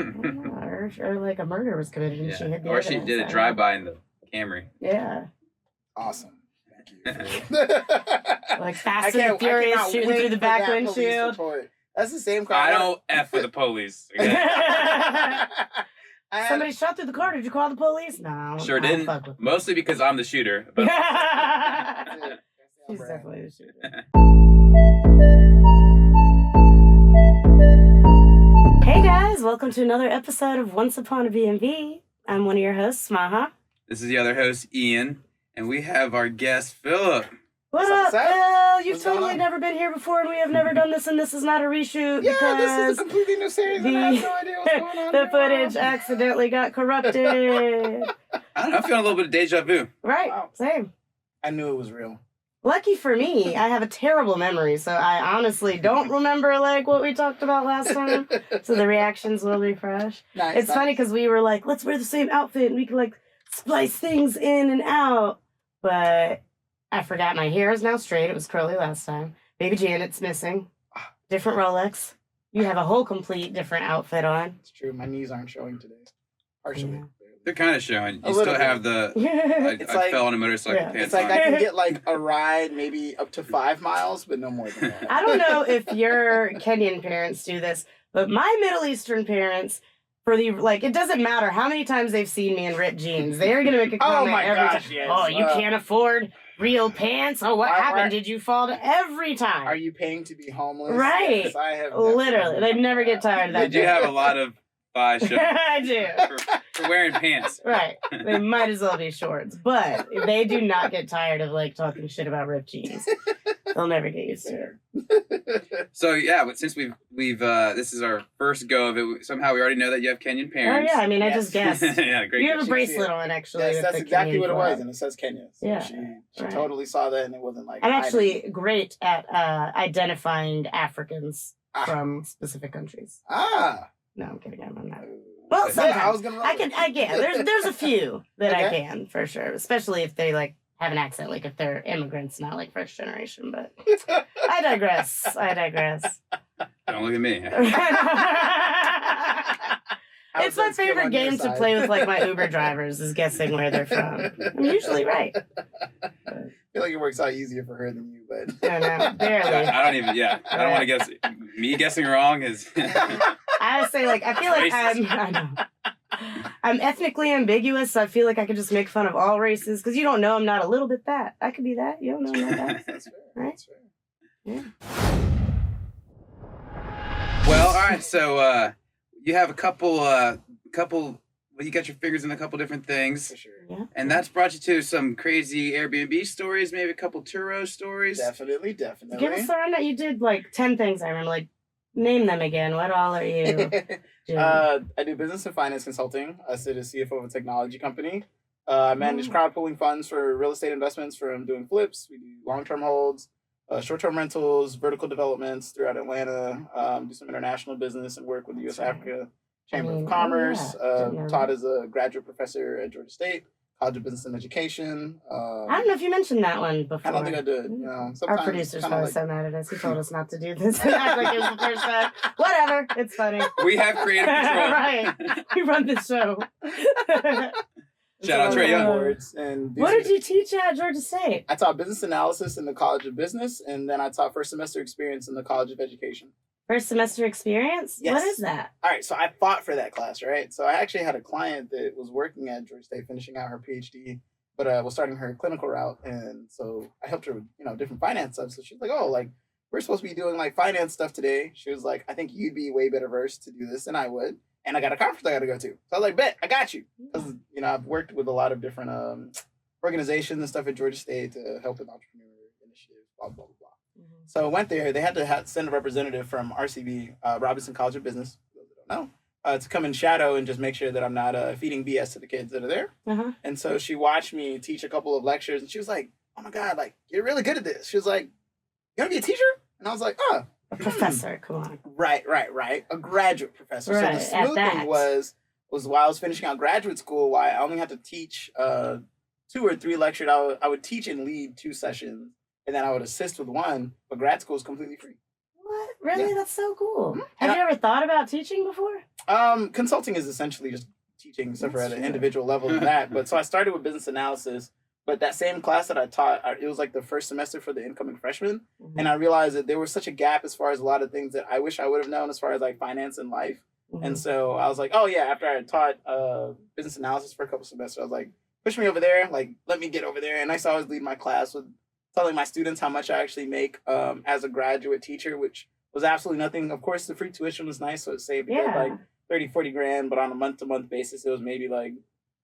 Or like a murder was committed and she hid the Or she did a drive-by in the Camry. Yeah. Awesome. Thank you. Like Fast and the Furious shooting through the back windshield. That's the same car. I don't F with the police. Okay? Somebody shot through the car. Did you call the police? No. Sure didn't. Mostly because I'm the shooter. But... She's definitely the shooter. Hey guys, welcome to another episode of Once Upon A Bnb. I'm one of your hosts, Maha. This is the other host, Ian, and we have our guest, Phillip. What up, Phil? You've totally never been here before, and we have never done this, and this is not a reshoot. Yeah, this is a completely new series, and I have no idea what's going on. The footage accidentally got corrupted. I don't know, I'm feeling a little bit of deja vu. Right, wow. Same. I knew it was real. Lucky for me, I have a terrible memory, so I honestly don't remember like what we talked about last time. So the reactions will be fresh. It's funny because we were like, let's wear the same outfit and we can like splice things in and out. But I forgot my hair is now straight. It was curly last time. Baby Janet's missing. Different Rolex. You have a whole complete different outfit on. It's true. My knees aren't showing today. Partially. Yeah. They're kind of showing. You still have the. I fell on a motorcycle. Yeah. It's like I can get like a ride maybe up to 5 miles, but no more than that. I don't know if your Kenyan parents do this, but my Middle Eastern parents, it doesn't matter how many times they've seen me in ripped jeans, they're gonna make a comment every time. Yes. Oh, you can't afford real pants? Oh, what happened? Did you fall to every time? Are you paying to be homeless? Right. Yes, I have. Literally, they never get tired of that. Did you have a lot of shows? I do. For wearing pants. Right. They might as well be shorts. But they do not get tired of like talking shit about ripped jeans. They'll never get used to it. So yeah, but since we've this is our first go of it, somehow we already know that you have Kenyan parents. Oh yeah, I mean I just guessed. Yeah, great. You have a bracelet on actually. Yes, that's exactly Kenyan what it was, and it says Kenya. So yeah. She totally saw that, and it wasn't like I'm actually great at identifying Africans from specific countries. No, I'm kidding. I'm not. Well, sometimes I can. There's a few that I can for sure, especially if they like have an accent, like if they're immigrants, not like first generation. But I digress. Don't look at me. It's my favorite game to play with like my Uber drivers is guessing where they're from. I'm usually right. I feel like it works out easier for her than you, but no, barely. I don't even. Yeah, I don't want to guess. Me guessing wrong is. I say I feel like I'm ethnically ambiguous, so I feel like I could just make fun of all races because you don't know I'm not a little bit that. I could be that. You don't know I'm not that. That's fair. Right? That's fair. Yeah. Well, all right. So you have a couple. Well, you got your fingers in a couple different things. For sure. Yeah. And that's brought you to some crazy Airbnb stories, maybe a couple Turo stories. Definitely. Give us the rundown. You did like 10 things. I remember. Like, name them again. What all are you doing? I do business and finance consulting. I sit as CFO of a technology company. I manage crowd pooling funds for real estate investments from doing flips. We do long-term holds, short-term rentals, vertical developments throughout Atlanta. Do some international business and work with the U.S. Africa Chamber of Commerce. Taught as a graduate professor at Georgia State, College of Business and Education. I don't know if you mentioned that one before. I don't think I did. Our producer's probably so mad at us. He told us not to do this. Act like it was the first time. Whatever. It's funny. We have creative control. Right. We run the show. Shout out Trey Young. What did you teach at Georgia State? I taught business analysis in the College of Business, and then I taught first semester experience in the College of Education. First semester experience? Yes. What is that? All right, so I fought for that class, right? So I actually had a client that was working at Georgia State, finishing out her PhD, but was starting her clinical route, and so I helped her with, different finance stuff. So she was like, we're supposed to be doing like finance stuff today. She was like, I think you'd be way better versed to do this than I would. And I got a conference I got to go to. So I was like, bet, I got you. Because, I've worked with a lot of different organizations and stuff at Georgia State to help with entrepreneur initiatives, blah, blah, blah, blah. Mm-hmm. So I went there. They had to send a representative from RCB, Robinson College of Business, for those that don't know, to come and shadow and just make sure that I'm not feeding BS to the kids that are there. Uh-huh. And so she watched me teach a couple of lectures, and she was like, oh, my God, like, you're really good at this. She was like, you want to be a teacher? And I was like, oh. A professor, come on. Right. A graduate professor. Right, so the smooth thing was while I was finishing out graduate school, while I only had to teach 2 or 3 lectures, I would teach and lead 2 sessions, and then I would assist with 1, but grad school is completely free. What? Really? Yeah. That's so cool. Mm-hmm. Have you ever thought about teaching before? Consulting is essentially just teaching, except for That's at an true. individual level than that. But so I started with business analysis, but that same class that I taught, it was like the first semester for the incoming freshmen. Mm-hmm. And I realized that there was such a gap as far as a lot of things that I wish I would have known as far as like finance and life. Mm-hmm. And so I was like, oh yeah, after I had taught business analysis for a couple semesters, I was like, push me over there, like let me get over there. And I used to always lead my class with telling my students how much I actually make as a graduate teacher, which was absolutely nothing. Of course, the free tuition was nice, so it saved me like 30, 40 grand, but on a month-to-month basis, it was maybe like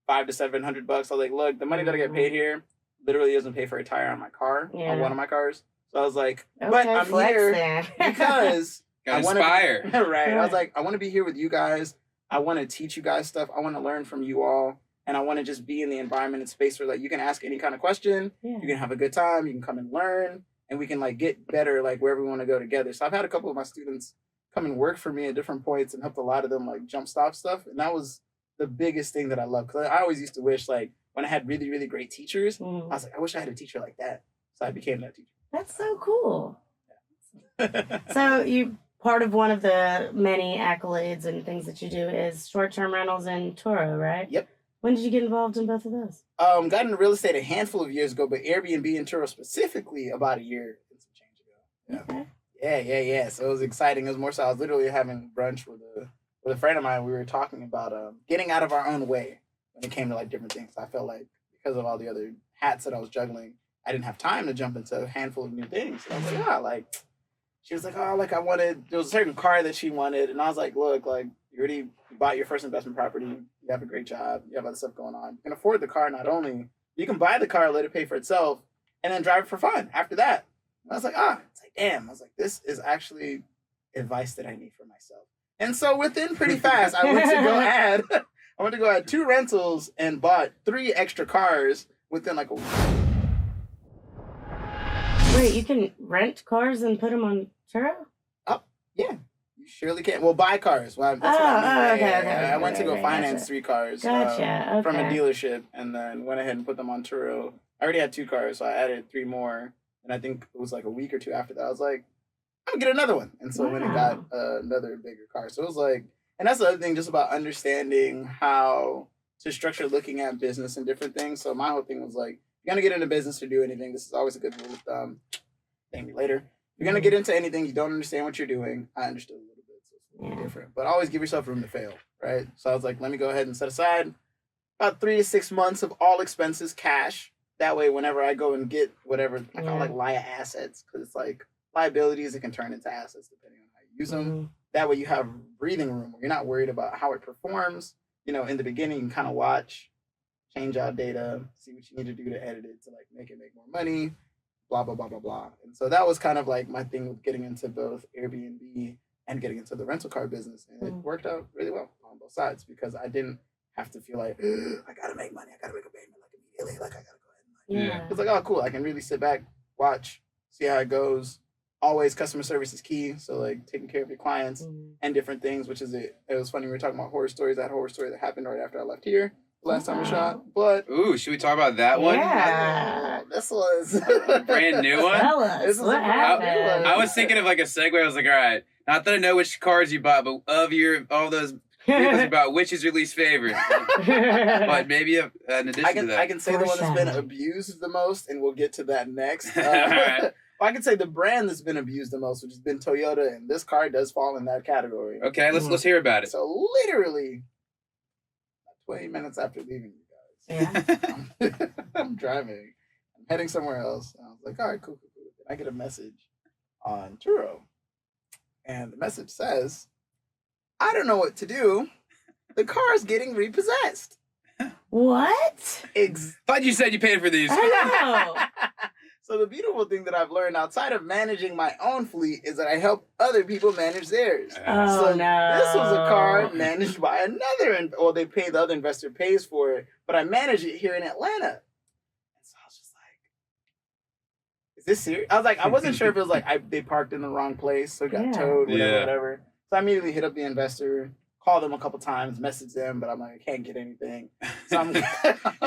$500 to $700. I was like, look, the money that I get paid here literally doesn't pay for a tire on my car, on one of my cars. So I was like, but I'm here because I want to inspire. Right. I was like, I want to be here with you guys. I want to teach you guys stuff. I want to learn from you all. And I want to just be in the environment and space where like you can ask any kind of question. You can have a good time. You can come and learn. And we can like get better like wherever we want to go together. So I've had a couple of my students come and work for me at different points and helped a lot of them like jumpstart stuff. And that was the biggest thing that I love. Because I always used to wish like when I had really, really great teachers, I was like, I wish I had a teacher like that. So I became that teacher. That's so cool. So you part of one of the many accolades and things that you do is short-term rentals in Turo, right? Yep. When did you get involved in both of those? Got into real estate a handful of years ago, but Airbnb and Turo specifically about a year and some change ago. Yeah. So it was exciting. It was more so I was literally having brunch with a friend of mine. We were talking about getting out of our own way when it came to like different things. I felt like because of all the other hats that I was juggling, I didn't have time to jump into a handful of new things. So I was like, she was like, oh, like I wanted, there was a certain car that she wanted. And I was like, look, like you bought your first investment property. You have a great job. You have other stuff going on. You can afford the car not only. You can buy the car, let it pay for itself, and then drive it for fun after that. And I was like, it's like, damn. I was like, this is actually advice that I need for myself. And so within pretty fast, I went to go add 2 rentals and bought 3 extra cars within like a week. Wait, you can rent cars and put them on Turo? Oh, yeah. You surely can. Well, buy cars. Well, that's what I mean. Okay. I went to go finance 3 cars from a dealership and then went ahead and put them on Turo. I already had 2 cars, so I added 3 more. And I think it was like a week or 2 after that. I was like, I'm going to get another one. And so I went and got another bigger car. So it was like, and that's the other thing just about understanding how to structure looking at business and different things. So my whole thing was like, you're going to get into business to do anything. This is always a good rule of thumb. Thank me later. If you're going to get into anything, you don't understand what you're doing. I understood a little bit, so it's a little different. But always give yourself room to fail, right? So I was like, let me go ahead and set aside about 3 to 6 months of all expenses cash. That way, whenever I go and get whatever, I call like LIA assets, because it's like liabilities that can turn into assets depending on how you use them. That way you have breathing room where you're not worried about how it performs. You know, in the beginning, you can kind of watch, change out data, see what you need to do to edit it to like make it make more money, blah, blah, blah, blah, blah. And so that was kind of like my thing with getting into both Airbnb and getting into the rental car business. And it worked out really well on both sides because I didn't have to feel like, I got to make money. I got to make a payment like immediately. Like I got to go ahead and like, it's like, oh, cool. I can really sit back, watch, see how it goes. Always customer service is key. So like taking care of your clients and different things, which is it. It was funny. We were talking about horror stories. That horror story that happened right after I left here. Last time we shot, but should we talk about that one? Yeah, this was brand new one. Tell us what happened. I was thinking of like a segue. I was like, all right, not that I know which cars you bought, but of all those vehicles you bought, which is your least favorite? But maybe in addition to that, I can say the one that's been abused the most, and we'll get to that next. I can say the brand that's been abused the most, which has been Toyota, and this car does fall in that category. Okay, let's hear about it. So literally 20 minutes after leaving you guys. I'm driving. I'm heading somewhere else. And I was like, all right, cool. And I get a message on Turo. And the message says, I don't know what to do. The car is getting repossessed. What? Thought you said you paid for these. I know. So the beautiful thing that I've learned outside of managing my own fleet is that I help other people manage theirs. Oh, so no. This was a car managed by another, the other investor pays for it, but I manage it here in Atlanta. And so I was just like, is this serious? I was like, I wasn't sure if it was like they parked in the wrong place, so it got towed, whatever. So I immediately hit up the investor, call them a couple times, message them, but I'm like, I can't get anything. So I'm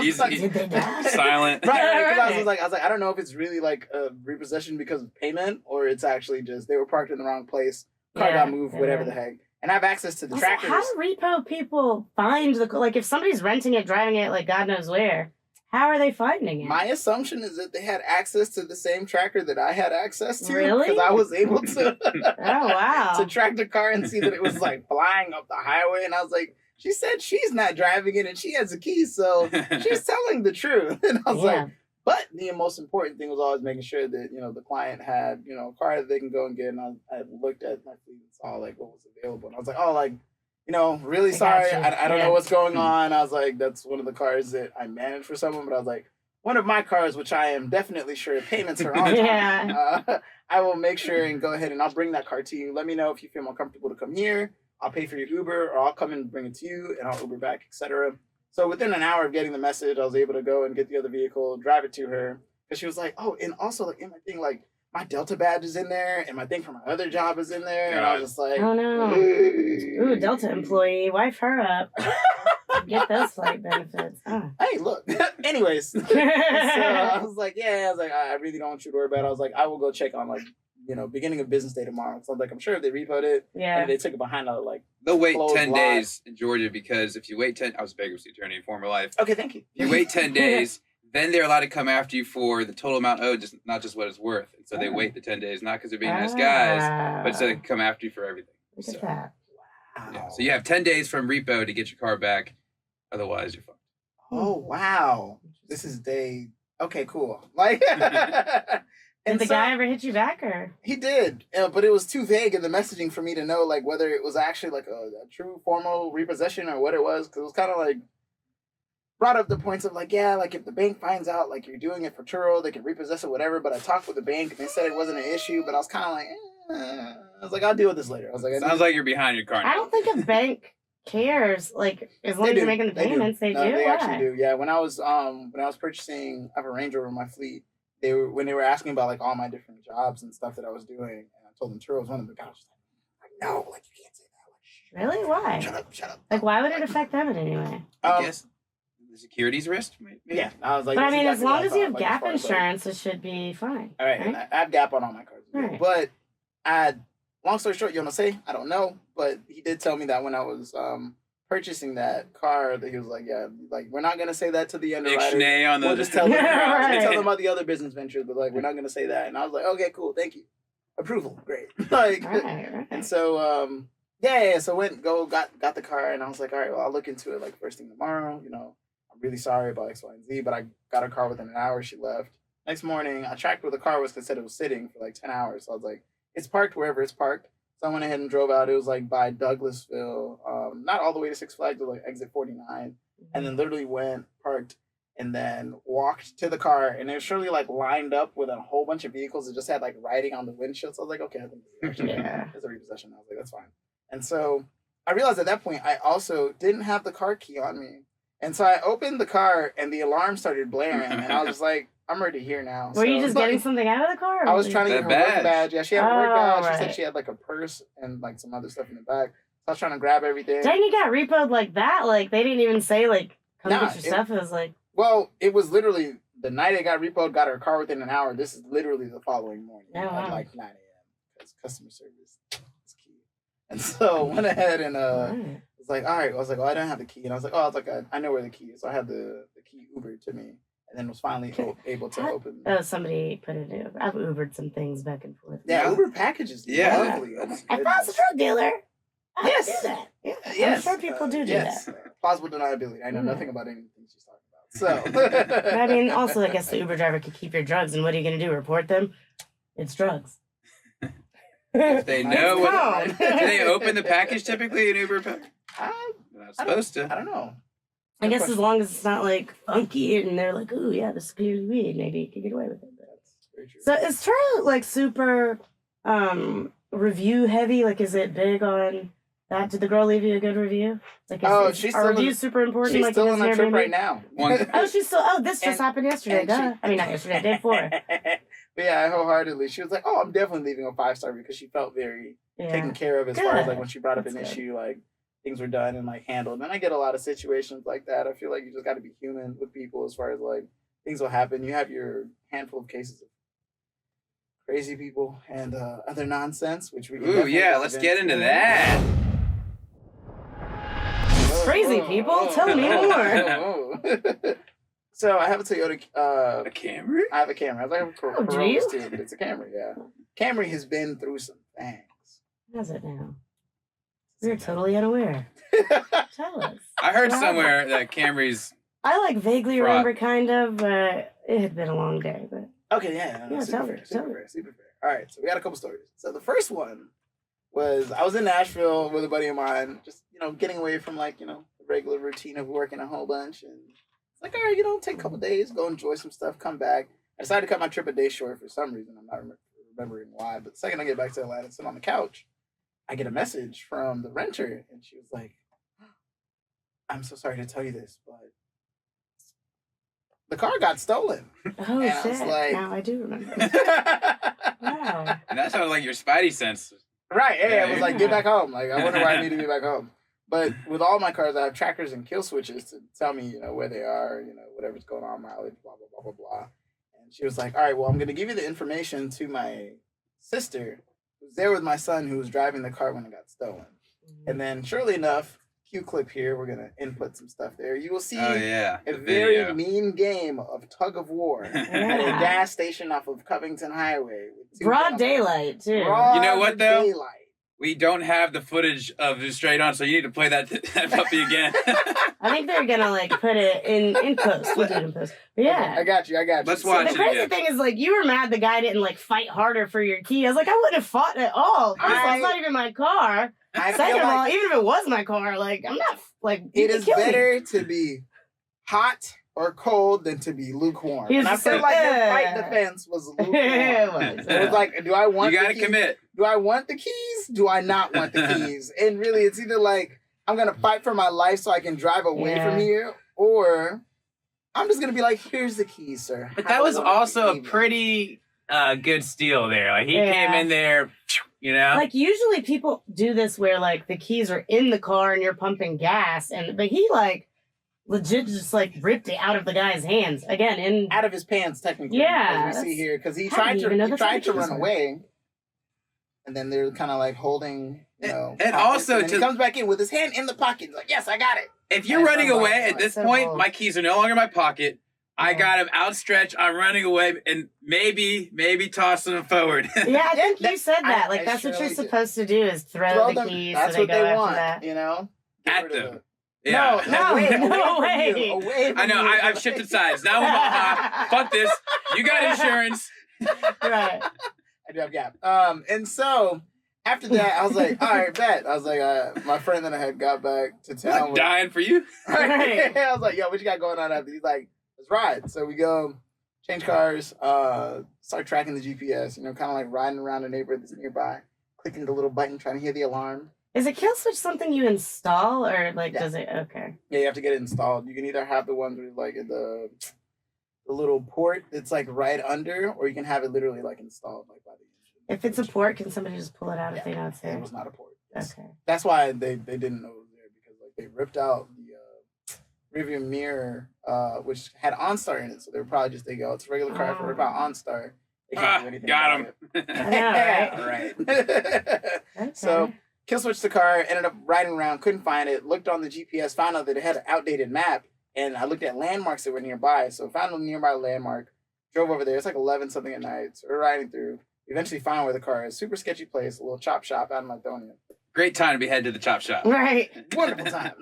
He's Did they die? silent. right. I was like, I don't know if it's really like a repossession because of payment or it's actually just they were parked in the wrong place, car got moved, whatever the heck. And I have access to the Also, trackers. how do repo people find the like if somebody's renting it, driving it like God knows where? How are they finding it? My assumption is that they had access to the same tracker that I had access to. Really? Because I was able to Oh wow. to track the car and see that it was like flying up the highway. And I was like, she said she's not driving it and she has a key, so she's telling the truth. And I was like, but the most important thing was always making sure that, you know, the client had, you know, a car that they can go and get. And I looked at my fleet and saw like what was available. And I was like, oh, like, you know, really sorry. I don't know what's going on. I was like, that's one of the cars that I manage for someone. But I was like, one of my cars, which I am definitely sure payments are on time. I will make sure and go ahead and I'll bring that car to you. Let me know if you feel more comfortable to come here. I'll pay for your Uber or I'll come and bring it to you and I'll Uber back, etc. So within an hour of getting the message, I was able to go and get the other vehicle, drive it to her. Because she was like, oh, and also like in my thing, like, my Delta badge is in there, and my thing for my other job is in there, and I was just like, oh no, ooh, Delta employee, wife her up, get those flight benefits. Oh. Hey, look. Anyways, so I was like, I really don't want you to worry about it. I was like, I will go check on like, you know, beginning of business day tomorrow. So I'm sure if they repoed it, and they took it behind a like. They'll wait 10 days in Georgia because if you wait 10, I was a bankruptcy attorney in former life. Okay, thank you. You wait 10 days. Then they're allowed to come after you for the total amount owed, just not just what it's worth. And so they wait the 10 days, not because they're being nice guys, but so they can come after you for everything. Look at that. Wow. Yeah, so you have 10 days from repo to get your car back. Otherwise, you're fucked. Oh, wow. This is day... Okay, cool. Like... Did the guy ever hit you back, or? He did, but it was too vague in the messaging for me to know, like, whether it was actually, like, a true formal repossession or what it was, because it was kind of, like, brought up the points of, like, yeah, like, if the bank finds out, like, you're doing it for Turo, they can repossess it, whatever, but I talked with the bank, and they said it wasn't an issue, but I was kind of like, I was like, I'll deal with this later. I was like, sounds like you're behind your car now. I don't think a bank cares, like, as long as you're making the payments, they do. They actually do, yeah. When I was purchasing, I have a Range Rover in my fleet, when they were asking about like all my different jobs and stuff that I was doing, and I told them Turo was one of them. The guy was like, "No, like you can't say that." Like, really? Why? Shut up. Like, why would it affect them in any way? I guess the securities risk. Maybe? Yeah, I was like, but I mean, as long as you have gap insurance, it should be fine. All right, and I have gap on all my cars. Right. But long story short, you want to say I don't know, but he did tell me that when I was purchasing that car, that he was like, yeah, like we're not gonna say that to the underwriter. We'll just tell them, tell them about the other business ventures, but like we're not gonna say that. And I was like, okay, cool, thank you, approval, great. Like, right. And so so got the car, and I was like, all right, well, I'll look into it like first thing tomorrow. You know, I'm really sorry about X, Y, and Z, but I got her car within an hour. She left. Next morning, I tracked where the car was because it said it was sitting for like 10 hours. So I was like, it's parked wherever it's parked. So I went ahead and drove out. It was like by Douglasville, not all the way to Six Flags, but like exit 49. And then literally went, parked, and then walked to the car. And it was surely like lined up with a whole bunch of vehicles that just had like writing on the windshield. So I was like, okay, I think it's a repossession. I was like, that's fine. And so I realized at that point, I also didn't have the car key on me. And so I opened the car and the alarm started blaring. And I was just like, I'm already here now. Were you just getting something out of the car? I was trying to get her work badge. Yeah, she had a work badge. She said she had like a purse and like some other stuff in the back. So I was trying to grab everything. Dang, you got repoed like that? Like they didn't even say like come get your stuff. It was like, well, it was literally the night it got repoed. Got her car within an hour. This is literally the following morning at like 9 a.m. because customer service is key. And so went ahead and was like, all right. I was like, well, I don't have the key, and I was like, oh, I know where the key is. So I had the key Ubered to me. And then was finally able to open. Oh, somebody put it in. I've Ubered some things back and forth. Yeah, Uber packages. Lovely. If I was a drug dealer, I would do that. Yeah, yes. I'm sure people do that. Plausible deniability. I know nothing about anything she's talking about. So. I mean, also, I guess the Uber driver could keep your drugs, and what are you going to do? Report them? It's drugs. If they know what... Do they open the package typically in Uber? They're not supposed to. I don't know. I guess as long as it's not like funky and they're like, ooh, yeah, this is clearly weed, maybe you can get away with it. That's very true. So is Turo like super review heavy? Like, is it big on that? Did the girl leave you a good review? Like, are reviews super important? She's like, still on that trip right now. This just happened yesterday. I mean, not yesterday, day before. But yeah, wholeheartedly, she was like, oh, I'm definitely leaving a 5-star because she felt very taken care of as far as like when she brought up an issue, like, things were done and like handled. And I get a lot of situations like that. I feel like you just got to be human with people as far as like things will happen. You have your handful of cases of crazy people and other nonsense, which we can let's get into that. Crazy people, tell me more. So I have a Toyota. A Camry? I have a Camry. I was like a Corolla do you? too, but it's a Camry. Yeah, Camry has been through some things. How's it now? We're totally unaware. Tell us. I heard somewhere that Camry's. I like vaguely remember, kind of, but it had been a long day. But okay, super fair. All right, so we got a couple stories. So the first one was I was in Nashville with a buddy of mine, just getting away from like the regular routine of working a whole bunch, and it's like, all right, take a couple days, go enjoy some stuff, come back. I decided to cut my trip a day short for some reason. I'm not remembering why, but the second I get back to Atlanta and sit on the couch, I get a message from the renter, and she was like, I'm so sorry to tell you this, but the car got stolen. Oh, and shit. I was like, now I do remember. Wow. And that sounded like your Spidey sense. Right, yeah, I was like, get back home. Like, I wonder why I need to get back home. But with all my cars, I have trackers and kill switches to tell me, where they are, whatever's going on, mileage, blah, blah, blah, blah, blah. And she was like, all right, well, I'm going to give you the information to my sister, who's there with my son, who was driving the car when it got stolen. And then, surely enough, cue clip here, we're going to input some stuff there. You will see a very mean game of tug of war at a gas station off of Covington Highway. Broad daylight, too. You know what, though? Daylight. We don't have the footage of it straight on, so you need to play that puppy again. I think they're gonna put it in post. We'll do it in post. But yeah. I got you. Let's watch it. The crazy thing is, you were mad the guy didn't fight harder for your key. I was like, I wouldn't have fought at all. First of all, it's not even my car. Second of all, even if it was my car, I'm not it is better to be hot or cold than to be lukewarm. And I feel like your fight defense was lukewarm. It was like, do I want you gotta commit. Do I want the keys? Do I not want the keys? And really, it's either I'm gonna fight for my life so I can drive away from here, or I'm just gonna be like, here's the keys, sir. But that was also a pretty good steal there. He came in there, usually people do this where the keys are in the car and you're pumping gas, but he legit just ripped it out of the guy's hands again, out of his pants technically. Yeah, as we see here, because he tried to run away, and then they're kind of holding, and also and he comes back in with his hand in the pocket. He's like, yes, I got it. If you're running away at this point, my keys are no longer in my pocket. I got him outstretched. I'm running away, and maybe tossing them forward. Yeah, I think you said that. That's what you're supposed to do is throw the keys. That's so what they want. That. At them. Yeah. No way. Away I know. I've shifted sides. Now I'm Maha. Fuck this. You got insurance. Right. I do have Gap. And so after that, I was like, all right, bet. I was like, my friend that I had got back to town. Dying for you? Right. I was like, yo, what you got going on after? He's like, let's ride. So we go change cars, start tracking the GPS, kind of riding around a neighborhood that's nearby, clicking the little button, trying to hear the alarm. Is a kill switch something you install or does it? Okay. Yeah, you have to get it installed. You can either have the ones with the little port that's right under, or you can have it literally installed by the engine. If it's a port, can somebody just pull it out if they know it's there? It was not a port. Okay. That's why they didn't know it was there, because they ripped out the rearview mirror, which had OnStar in it, so they were probably just it's a regular car. If they rip out OnStar, they can't do anything. Got him. I know, right? Okay. So kill switched the car, ended up riding around, couldn't find it, looked on the GPS, found out that it had an outdated map, and I looked at landmarks that were nearby, so found a nearby landmark, drove over there. It's 11 something at night, so we're riding through. We eventually found where the car is. Super sketchy place, a little chop shop out in Lithonia. Great time to be headed to the chop shop. Right. Wonderful time.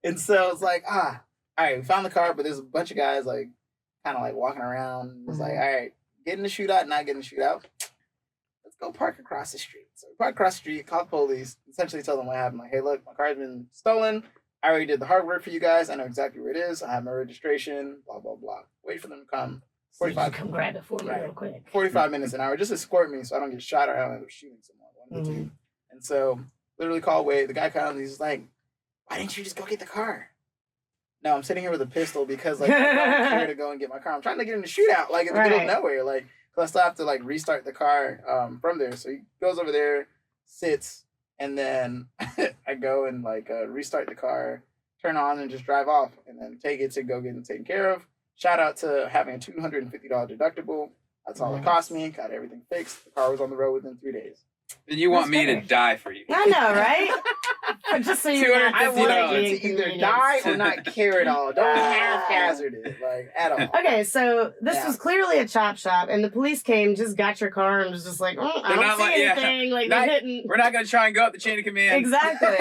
And so it's all right, we found the car, but there's a bunch of guys kind of walking around. It's all right, get in the shootout, not get in the shootout. Let's go park across the street. So we park across the street, call the police, essentially tell them what happened. Hey, look, my car's been stolen. I already did the hard work for you guys. I know exactly where it is. I have my registration, blah, blah, blah. Wait for them to come. 45 come grab it for me real quick. 45 minutes an hour. Just escort me so I don't get shot or I don't end up shooting someone. One of the two. And so literally call wait. The guy comes. He's like, why didn't you just go get the car? No, I'm sitting here with a pistol because I don't care to go and get my car. I'm trying to get in the shootout in the middle of nowhere. Cause I still have to restart the car from there. So he goes over there, sits, And then I go and like restart the car, turn on and just drive off, and then take it to go get it taken care of. Shout out to having a $250 deductible. That's all it cost me. Got everything fixed. The car was on the road within 3 days. And you want me to die for you. I know, right? But just so you know, I want you to either die or not care at all. Don't haphazard it, like, at all. Okay, so this was clearly a chop shop, and the police came, just got your car, and was just like, oh, I don't see anything. Like, they didn't. We're not going to try and go up the chain of command. Exactly.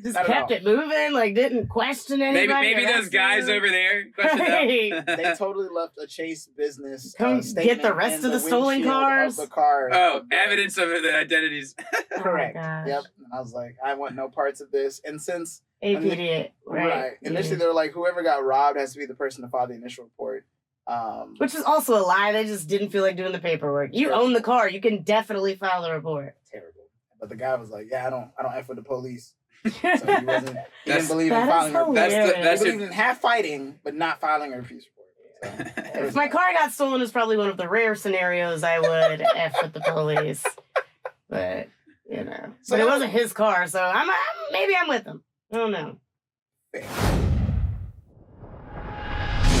Just kept it moving, like, didn't question anybody. Maybe those guys over there questioned them. They totally left a Chase business Come get the rest of the stolen cars. Of the car. Oh, evidence of the identities. Correct. Oh, yep. And I was like, I want no parts of this. And since APD, right? Initially, they were like, whoever got robbed has to be the person to file the initial report. Which is also a lie. They just didn't feel like doing the paperwork. You own the car. You can definitely file the report. Terrible. But the guy was like, yeah, I don't F with the police. So he didn't believe in filing a report. He believed in half fighting, but not filing a peace report. So, if my car got stolen, it's probably one of the rare scenarios I would F with the police. But, you know. So, but it wasn't his car, so maybe I'm with him. I don't know.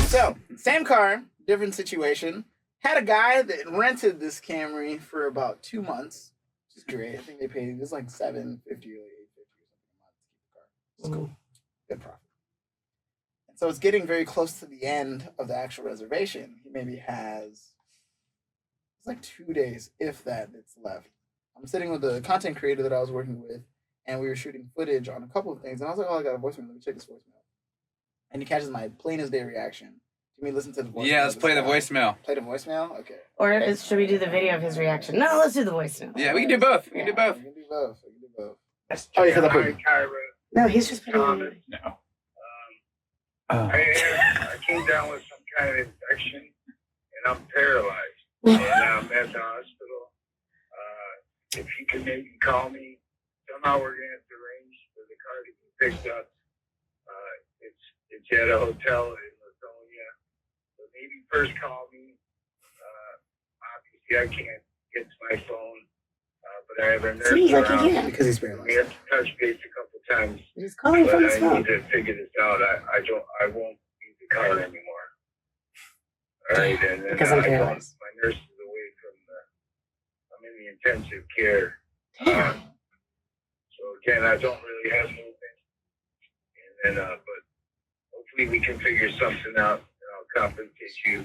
So, same car, different situation. Had a guy that rented this Camry for about 2 months, which is great. I think they paid, it was like $750 or $850 or something a month to keep the car. It's cool. Good profit. And so it's getting very close to the end of the actual reservation. He maybe has, it's like 2 days, if that's left. I'm sitting with the content creator that I was working with, and we were shooting footage on a couple of things. And I was like, oh, I got a voicemail. Let me check this voicemail. And he catches my plain as day reaction. Can we listen to the voicemail? Yeah, let's play the voicemail. Play the voicemail? Okay. Or should we do the video of his reaction? No, let's do the voicemail. Yeah, we can do both. We can do both. We can do both. We can do both. That's oh, yeah, no, he's just putting on it. No. I came down with some kind of infection, and I'm paralyzed. And I'm at the hospital. If you can maybe call me, somehow we're going to have to arrange for the car to be picked up. It's at a hotel in Lithonia. So maybe first call me. Obviously, I can't get to my phone, but I have a nurse around. Because he's paralyzed. We have to touch base a couple times. He's calling from his phone. I need to figure this out. I won't need the car anymore. All right, and then because I'm paralyzed. My nurse is away from I'm in the intensive care. So again, I don't really have movement. And then, but hopefully we can figure something out, and I'll compensate you.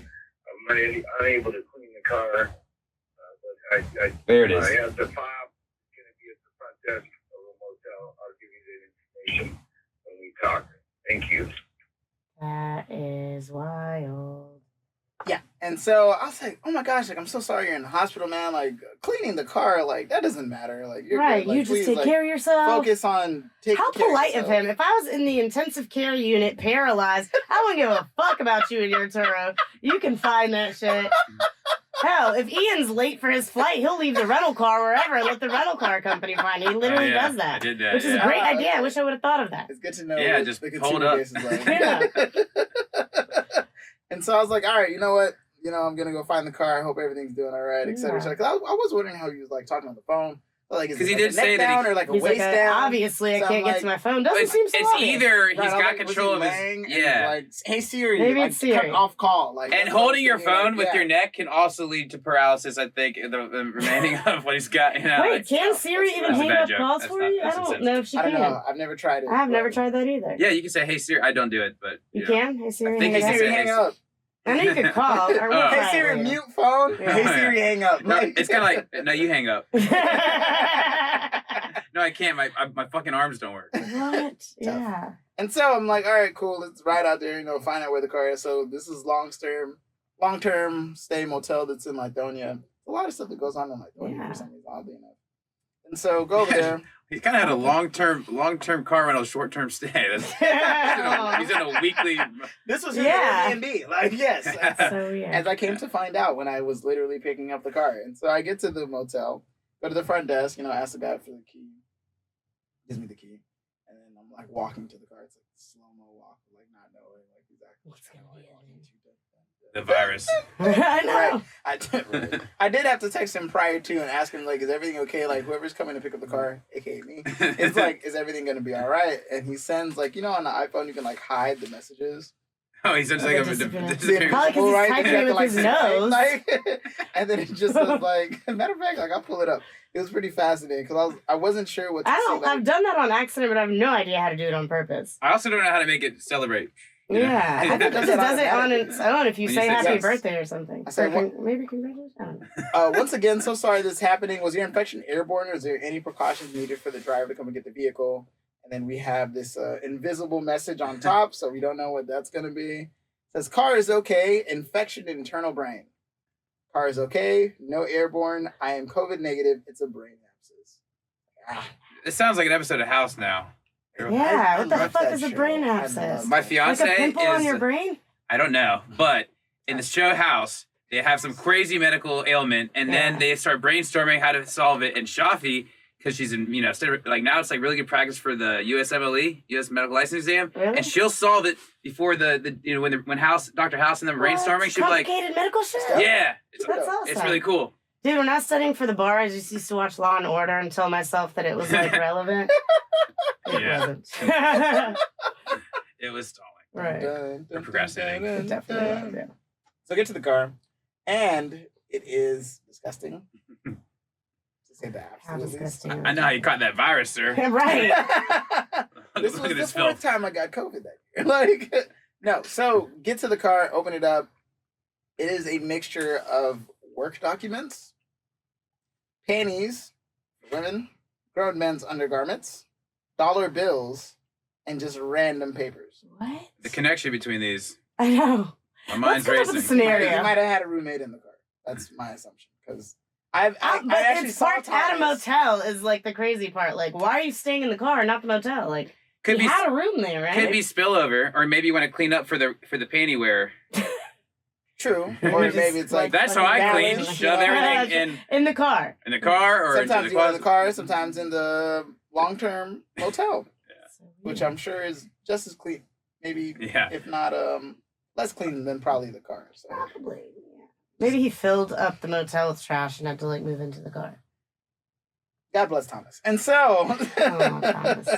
I'm unable to clean the car, but there it is. I have the fob. It's going to be at the front desk of the motel. I'll give you the information when we talk. Thank you. That is wild. Yeah, and so I was like, "Oh my gosh! Like, I'm so sorry you're in the hospital, man. Like, cleaning the car, like that doesn't matter. Like, you're right. Good. Like, you just please, take care of yourself. Focus on taking How care polite of of him. If I was in the intensive care unit, paralyzed, I wouldn't give a fuck about you and your Turo. You can find that shit. Hell, if Ian's late for his flight, he'll leave the rental car wherever and let the rental car company find it. He literally does that. I did that. Which is a great idea. I wish I would have thought of that. It's good to know. Yeah, just hold up. Like. Yeah. And so I was like, all right, you know what? You know, I'm gonna go find the car. I hope everything's doing all right, etc. Yeah. Because I was wondering how he was like talking on the phone. Like, is it he like did a say neck that down or like a He's waist like, down? obviously, I So can't I'm get like, to my phone. Doesn't seem so It's obvious. either he's Right, got like, control of his like, hey Siri, Maybe like, it's Siri. cut off call, like, and holding your phone with your neck can also lead to paralysis. I think the remaining of what he's got. You know, Wait, can Siri even that's a hang bad up joke. calls That's for not- you? I that's don't insensitive. know if she I don't can. know. I've never tried it. I have never tried that either. Yeah, you can say, "Hey Siri." I don't do it, but You can? Hey Siri, I think hang you it can up. say, hang "Hey, up." I know you could call. Or we'll Hey, try Hey Siri, it. mute phone. Yeah. Hey Siri, hang up. No, it's kind of like, no, you hang up. No, I can't. My fucking arms don't work. What? Yeah. And so I'm like, all right, cool. Let's ride out there, find out where the car is. So this is long-term stay motel that's in Lithonia. A lot of stuff that goes on in Lithonia for some reason, oddly enough. And so go over there. He kind of had a long-term car rental, short-term stay. He's in a weekly. This was his Yeah. Airbnb. Like, yes. So weird. As I came to find out when I was literally picking up the car. And so I get to the motel, go to the front desk, ask the guy for the key. Gives me the key. And then I'm like walking to the car. It's like a slow-mo walk, like not knowing like exactly What's kind of gonna like be walking in? to. The virus. I know. Right. I did have to text him prior to and ask him, like, is everything okay? Like, whoever's coming to pick up the car, aka me, it's like, is everything going to be all right? And he sends, like, you know, on the iPhone, you can, like, hide the messages. Oh, he sends like a Probably disappearance. because he's typing it with his nose. And then it just was like, matter of fact, like, I'll pull it up. It was pretty fascinating because I wasn't sure what to say. Like, I've done that on accident, but I have no idea how to do it on purpose. I also don't know how to make it celebrate. You know? Yeah, I think it just does it on its own if you When say you say happy yes. birthday or something. I say Maybe congratulations. I don't know. once again, so sorry this is happening. Was your infection airborne or is there any precautions needed for the driver to come and get the vehicle? And then we have this invisible message on top, so we don't know what that's going to be. It says, car is okay, infection in internal brain. Car is okay, no airborne, I am COVID negative, it's a brain abscess. Ah. It sounds like an episode of House now. Yeah, what the love fuck that is a show. brain I abscess? love My that. fiance Like a pimple on is. your brain? I don't know, but in the show House, they have some crazy medical ailment, and then Yeah. they start brainstorming how to solve it. And Shafi, because she's in, like now it's like really good practice for the USMLE, U.S. Medical License Exam, Really? and she'll solve it before the when Dr. House and them brainstorming, she'll be like, complicated medical shit? yeah, That's awesome. it's really cool. Dude, when I was studying for the bar, I just used to watch Law and Order and tell myself that it was like relevant. It Yeah. wasn't. It was stalling. Right. Or procrastinating. It definitely was, yeah. So I get to the car, and it is disgusting. To say the How absolute least. disgusting. I know how you caught that virus, sir. Right. This Look was at the this fourth filth. time I got COVID that year. Like, no. So get to the car, open it up. It is a mixture of work documents, panties for women, grown men's undergarments, dollar bills, and just random papers. What? The connection between these, I know. my mind's Let's come up with a racing. scenario. You might have had a roommate in the car. That's my assumption. Because I But actually it's saw parked at a Thomas- motel is like the crazy part. Like, why are you staying in the car, not the motel? Like, Could you be had a room there, right? could be spillover, or maybe you want to clean up for the panty wearer. True. Or Just, maybe it's like That's how I balance, clean. you Shove know? everything in the car. in the car or Sometimes into the you go in the closet. car, sometimes in the long-term motel, which I'm sure is just as clean, maybe Yeah. if not less clean than probably the car. So Probably. Yeah. Maybe he filled up the motel with trash and had to like move into the car. God bless Thomas. And so, Thomas.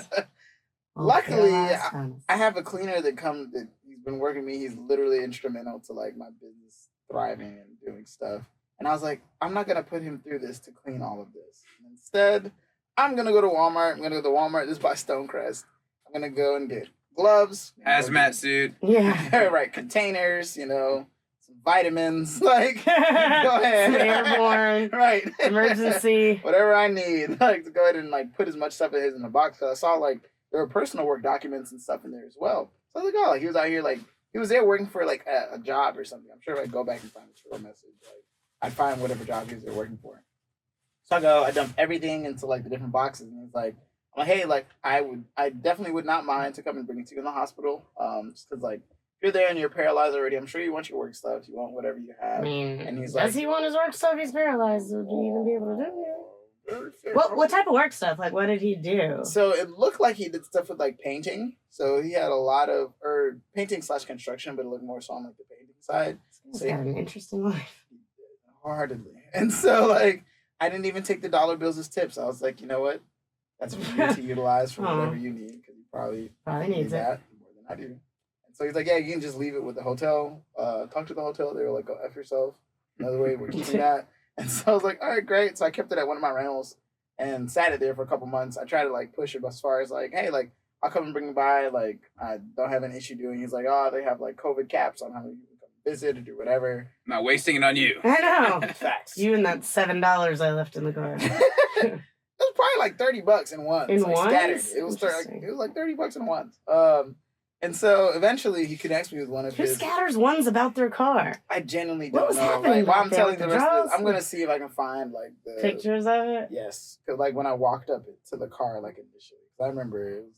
Oh, luckily, God, Thomas. I have a cleaner that he's been working with me. He's literally instrumental to like my business thriving and doing stuff. And I was like, I'm not gonna put him through this to clean all of this. Instead, I'm gonna go to Walmart. I'm gonna go to Walmart. This is by Stonecrest. I'm gonna go and get gloves, Hazmat suit. Yeah. right, containers, you know, some vitamins, like go ahead. Some airborne. Right. Emergency. Whatever I need. Like to go ahead and like put as much stuff as in the box. Cause I saw like there were personal work documents and stuff in there as well. So I was like, oh, like he was out here like he was there working for like a job or something. I'm sure if I go back and find the Turo message, like I'd find whatever job he was there working for. So I dump everything into like the different boxes, and it's like, I'm like, hey, like I definitely would not mind to come and bring it to you in the hospital. Just cause like if you're there and you're paralyzed already, I'm sure you want your work stuff, you want whatever you I have. mean, And he's does like, he want his work stuff? He's paralyzed. Would you even be able to do it? What type of work stuff? Like, what did he do? So it looked like he did stuff with like painting. So he had a lot of painting / construction, but it looked more so on like the painting side. He's So got an interesting life. wholeheartedly. And so like I didn't even take the dollar bills as tips. I was like, you know what? That's for you to utilize for whatever you need, because you probably need needs it. that more than I do. And so he's like, yeah, you can just leave it with the hotel. Talk to the hotel. They were like, go F yourself. Another way, we're keeping that. And so I was like, all right, great. So I kept it at one of my rentals and sat it there for a couple months. I tried to like push it as far as like, hey, like I'll come and bring it by. Like I don't have an issue doing. He's like, oh, they have like COVID caps on how many people come visit or do whatever. Not wasting it on you. I know. Facts. You and that $7 I left in the car. It was probably like $30 in ones. In like, ones? Scattered. It was Interesting. it was like $30 in ones. And so eventually he connects me with one of Who his. scatters ones about their car? I genuinely What don't was know. happening Like, while back I'm there telling with the the rest of drugs? this, I'm gonna see if I can find like the Pictures of it? Yes, because like when I walked up to the car, like initially, 'cause I remember it was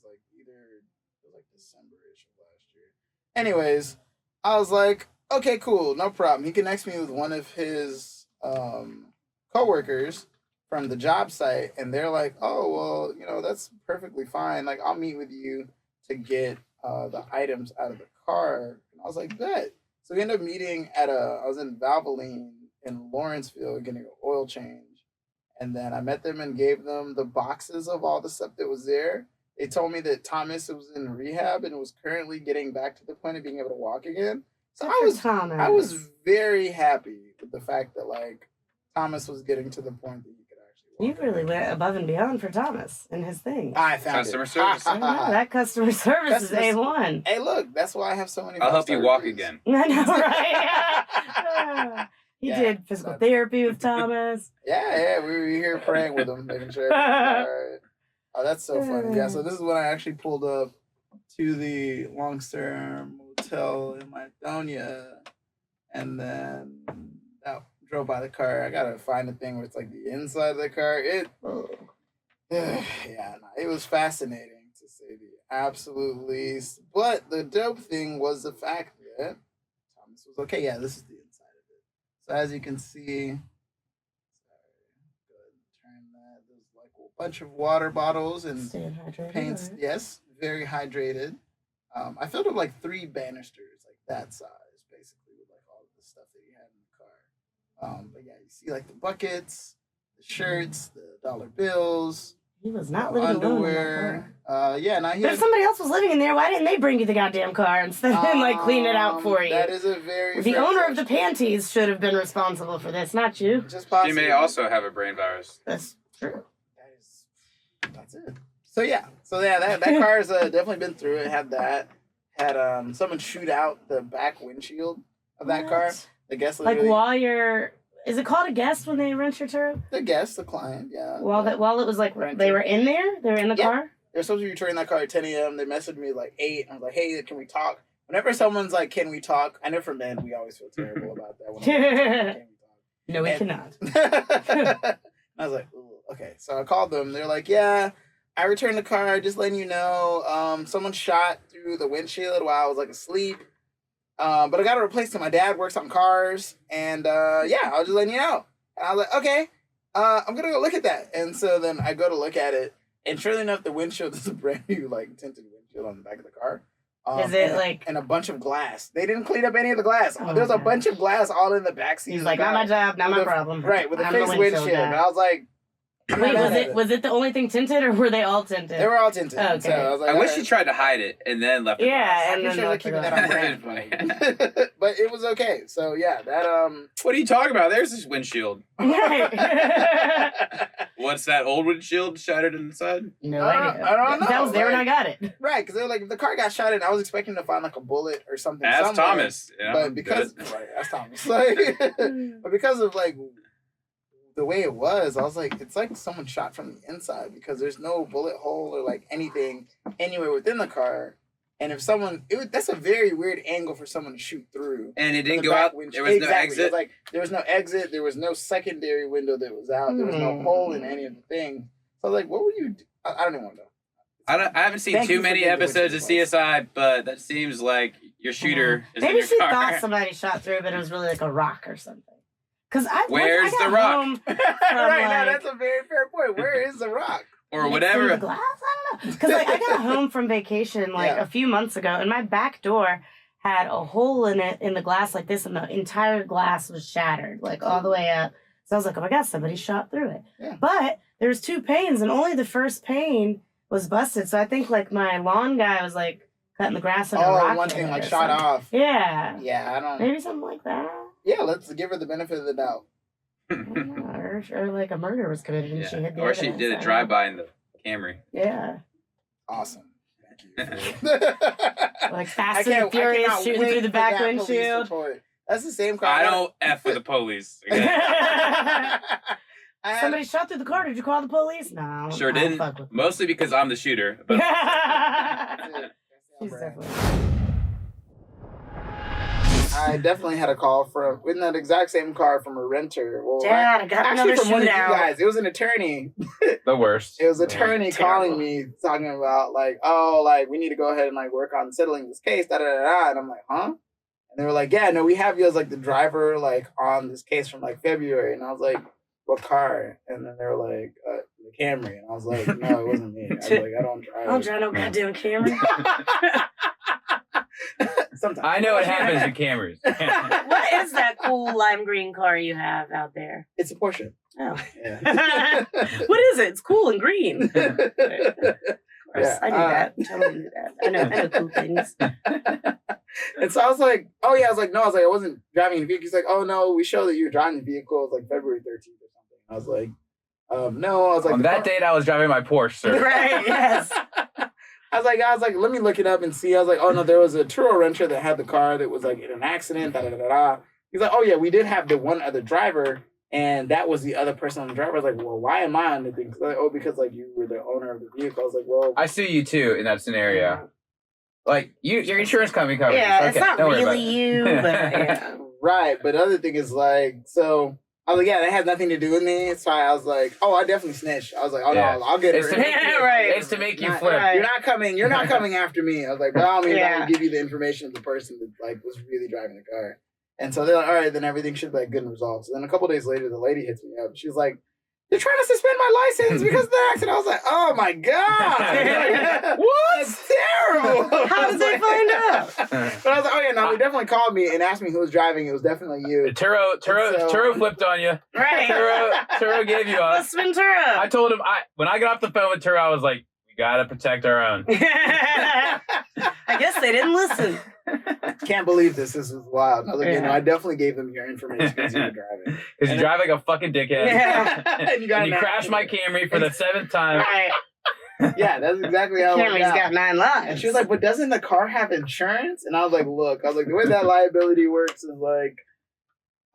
like December-ish of last year. Anyways, I was like, okay, cool, no problem. He connects me with one of his coworkers from the job site, and they're like, oh, well, you know, that's perfectly fine. Like, I'll meet with you to get the items out of the car. And I was like, bet. So we ended up meeting at I was in Valvoline in Lawrenceville getting an oil change. And then I met them and gave them the boxes of all the stuff that was there. They told me that Thomas was in rehab and was currently getting back to the point of being able to walk again. So I was very happy with the fact that like Thomas was getting to the point that he could actually walk. You really went above and beyond for Thomas and his thing. I found Customer service. I know, that customer service is A1. Hey, look, that's why I have so many. I'll help you walk again. I know, right? He did physical therapy with Thomas. Yeah, we were here praying with him, making sure everything's all right. Oh, that's so funny. Yeah, so this is when I actually pulled up to the Long-Term Motel in Lithonia, and then drove by the car. I gotta find a thing where it's like the inside of the car. It was fascinating to say the absolute least. But the dope thing was the fact that Thomas was okay. Yeah, this is the inside of it. So as you can see, there's like a bunch of water bottles and paints. Right? Yes, very hydrated. I filled up like 3 banisters, like that size, basically, with like all of the stuff that you had in the car. But yeah, you see like the buckets, the shirts, the dollar bills. He was not living underwear. Alone. But if somebody else was living in there, why didn't they bring you the goddamn car instead of like clean it out for you? That is a very. The owner of the panties should have been responsible for this, not you. Just possibly. She may also have a brain virus. That's true. That's it. So that car has definitely been through it. Had someone shoot out the back windshield of that car. The guest while you're. Is it called a guest when they rent your Turo? The guest, the client, yeah. While it was like rented. They were in there? They were in the car? They're supposed to be returning that car at 10 a.m. They messaged me like 8. I was like, hey, can we talk? Whenever someone's like, can we talk? I know for men, we always feel terrible about that. Can we talk? No, we cannot. I was like, ooh, okay. So I called them. They're like, yeah, I returned the car. Just letting you know, someone shot through the windshield while I was like asleep. But I got to replace it. My dad works on cars, and I was just letting you know. And I was like, okay, I'm gonna go look at that. And so then I go to look at it, and surely enough, the windshield is a brand new like tinted windshield on the back of the car. Is it and a bunch of glass? They didn't clean up any of the glass. There's a bunch of glass all in the backseat. He's like, not my job, not my problem. Right, with a fixed windshield. And I was like. Wait, was it the only thing tinted, or were they all tinted? They were all tinted. Okay. So I was like, I wish you tried to hide it and then left it. Yeah, and then sure keeping that on brand. But it was okay. So yeah, that What are you talking about? There's this windshield. Right. What's that old windshield shattered inside? No idea. I don't know. That was there when I got it. Right, because they were like, if the car got shot in, I was expecting to find like a bullet or something. Ask Thomas. Yeah, but because ask Thomas. Like, but because of like. The way it was, I was like, it's like someone shot from the inside because there's no bullet hole or like anything anywhere within the car. And if that's a very weird angle for someone to shoot through. And it didn't go out. There was no exit. It was like there was no exit. There was no secondary window that was out. There was no hole in any of the things. So I was like, what were you? I don't even want to know. I haven't seen too many episodes of CSI, but that seems like your shooter is in Maybe your she car. thought somebody shot through, but it was really like a rock or something. Where's the rock? Right now, that's a very fair point. Where is the rock? Or whatever. The glass? I don't know. Because I got home from vacation a few months ago, and my back door had a hole in it in the glass like this, and the entire glass was shattered, like all the way up. So I was like, oh my God, somebody shot through it. Yeah. But there was 2 panes, and only the first pane was busted. So I think like my lawn guy was like cutting the grass and a rock. One thing like shot off. Yeah. Yeah, I don't. Maybe something like that. Yeah, let's give her the benefit of the doubt. Or like a murder was committed and she had the Or she did a drive-by in the Camry. Yeah. Awesome. Thank you. Like Fast and Furious shooting through the back windshield. That's the same car. I don't F with the police. Somebody shot through the car. Did you call the police? No. Sure didn't. Mostly because I'm the shooter. But She's definitely. I definitely had a call in that exact same car from a renter. Well, Dad, I got another from one of you shootout. guys. It was an attorney. The worst. It was an attorney calling me, talking about like, oh, like we need to go ahead and like work on settling this case. Da da da da. And I'm like, huh? And they were like, yeah, no, we have you as like the driver like on this case from like February. And I was like, what car? And then they were like, the Camry. And I was like, no, it wasn't me. I was like, I don't drive. I don't drive no goddamn Camry. Sometimes. I know what happens with cameras. What is that cool lime green car you have out there? It's a Porsche. Oh. Yeah. What is it? It's cool and green. Of course, Yeah, I knew that. Totally knew that. I know cool things. And so I was like, oh yeah, no, I wasn't driving the vehicle. He's like, oh no, we show that you were driving the vehicle. It was like February 13th or something. I was like, no. I was like, On that date, I was driving my Porsche, sir. Right, yes. I was like, let me look it up and see. I was like, oh no, there was a Turo renter that had the car that was like in an accident. Da da da da. He's like, oh yeah, we did have the one other driver, and that was the other person on the driver. I was like, well, why am I on the thing? Because like you were the owner of the vehicle. I was like, well, I sue you too in that scenario. Like your insurance company covers. Yeah, okay, it's not don't worry really about it. you, but yeah. right. But the other thing is like, so I was like, yeah, that has nothing to do with me. So I was like, oh, I definitely snitched. I was like, oh Yeah. no, I'll get It's her. to make you, Right. It's to make you Not- flip. right. You're not coming after me. I was like, well, I mean, Yeah. I'll give you the information of the person that like was really driving the car. And so they're like, all right, then everything should be like good and resolved. So then a couple days later, the lady hits me up. She's like, they're trying to suspend my license because of the accident. I was like, oh my God. What? It's terrible. How did they find out? But I was like, oh yeah, no, they definitely called me and asked me who was driving. It was definitely you. Turo flipped on you. Right. Turo gave you up. What's Ventura? I told him when I got off the phone with Turo, I was like, we gotta protect our own. I guess they didn't listen. Can't believe this. This was wild. I was like, Yeah. I definitely gave them your information because you were driving. Because you drive like a fucking dickhead. Yeah. And you got And you an crashed my Camry for the 7th time. Right. Yeah, that's exactly how it Cameron's went got down. 9 lives. And she was like, but doesn't the car have insurance? And I was like, look, the way that liability works is like,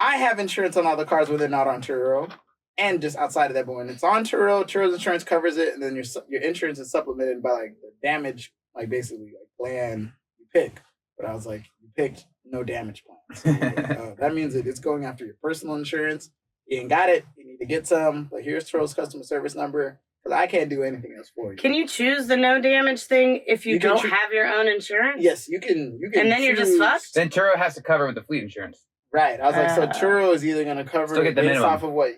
I have insurance on all the cars when they're not on Turo. And just outside of that, but when it's on Turo, Turo's insurance covers it. And then your insurance is supplemented by like the damage, like basically like plan you pick. But I was like, you picked no damage plan. So like, that means that it's going after your personal insurance. You ain't got it. You need to get some. But here's Turo's customer service number. Because I can't do anything else for you. Can you choose the no damage thing if you can don't have your own insurance? Yes, you can. And then you're just choose- fucked? Then Turo has to cover with the fleet insurance. Right. I was like, so Turo is either going to cover Still get the based minimum. off of what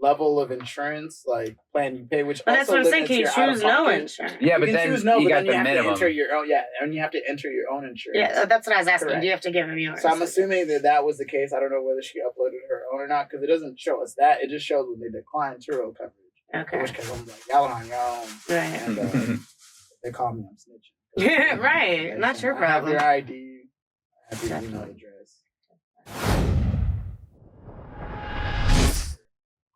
level of insurance like plan you pay, which But that's also what I'm saying. limits Can you your choose no out-of-pocket. insurance? Yeah, You but can then choose no, you but got then you the have minimum. to enter your own. Yeah, and you have to enter your own insurance. Yeah, that's what I was asking. Correct. Do you have to give him yours? So I'm assuming that was the case. I don't know whether she uploaded her own or not because it doesn't show us that. It just shows when they decline Turo coverage. Okay. In which case I'm like, y'all on your own. Right. And they call me, I'm snitching. Right. Not your I have problem. your ID. I have your email address.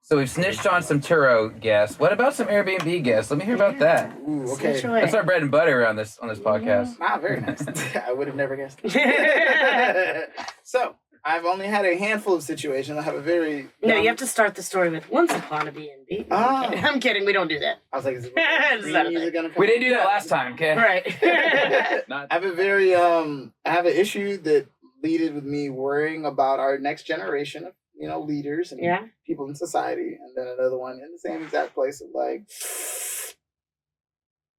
So we've snitched on some Turo guests. What about some Airbnb guests? Let me hear about that. Ooh, okay. Snitch away. That's our bread and butter on this podcast. Ah, very nice. I would have never guessed. So, I've only had a handful of situations. I have a very... No, you have to start the story with Once Upon a Bnb. Ah. I'm kidding. We don't do that. I was like, is it It's not a music thing. gonna come? We didn't do that last time, okay? Right. Not- I have a very, I have an issue that leaded with me worrying about our next generation of, leaders and Yeah. people in society. And then another one in the same exact place of like,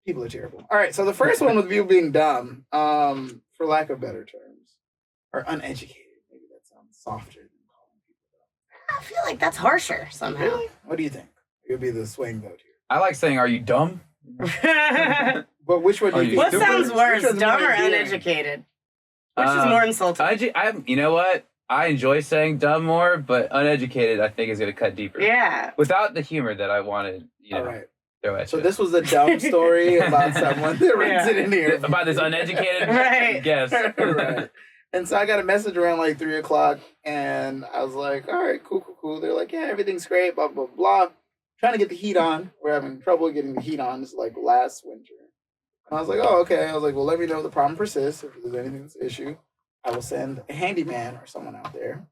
people are terrible. All right, so the first one with you being dumb, for lack of better terms, or uneducated. Maybe that sounds softer than calling people dumb. I feel like that's harsher somehow. Really? What do you think? It would be the swing vote here. I like saying, "Are you dumb?" But which one do Are you you think? What sounds worse, Which one's dumb more or endearing? uneducated? Which is more insulting? You know what? I enjoy saying dumb more, but uneducated, I think, is going to cut deeper. Yeah. Without the humor that I wanted, All right. throw at So you. this was a dumb story about someone that rented in here. About this uneducated Right. guest. Right. And so I got a message around like 3:00, and I was like, all right, cool. They're like, yeah, everything's great, blah, blah, blah. Trying to get the heat on. We're having trouble getting the heat on. This is like last winter. And I was like, oh, okay. I was like, well, let me know if the problem persists. If there's anything that's an issue, I will send a handyman or someone out there.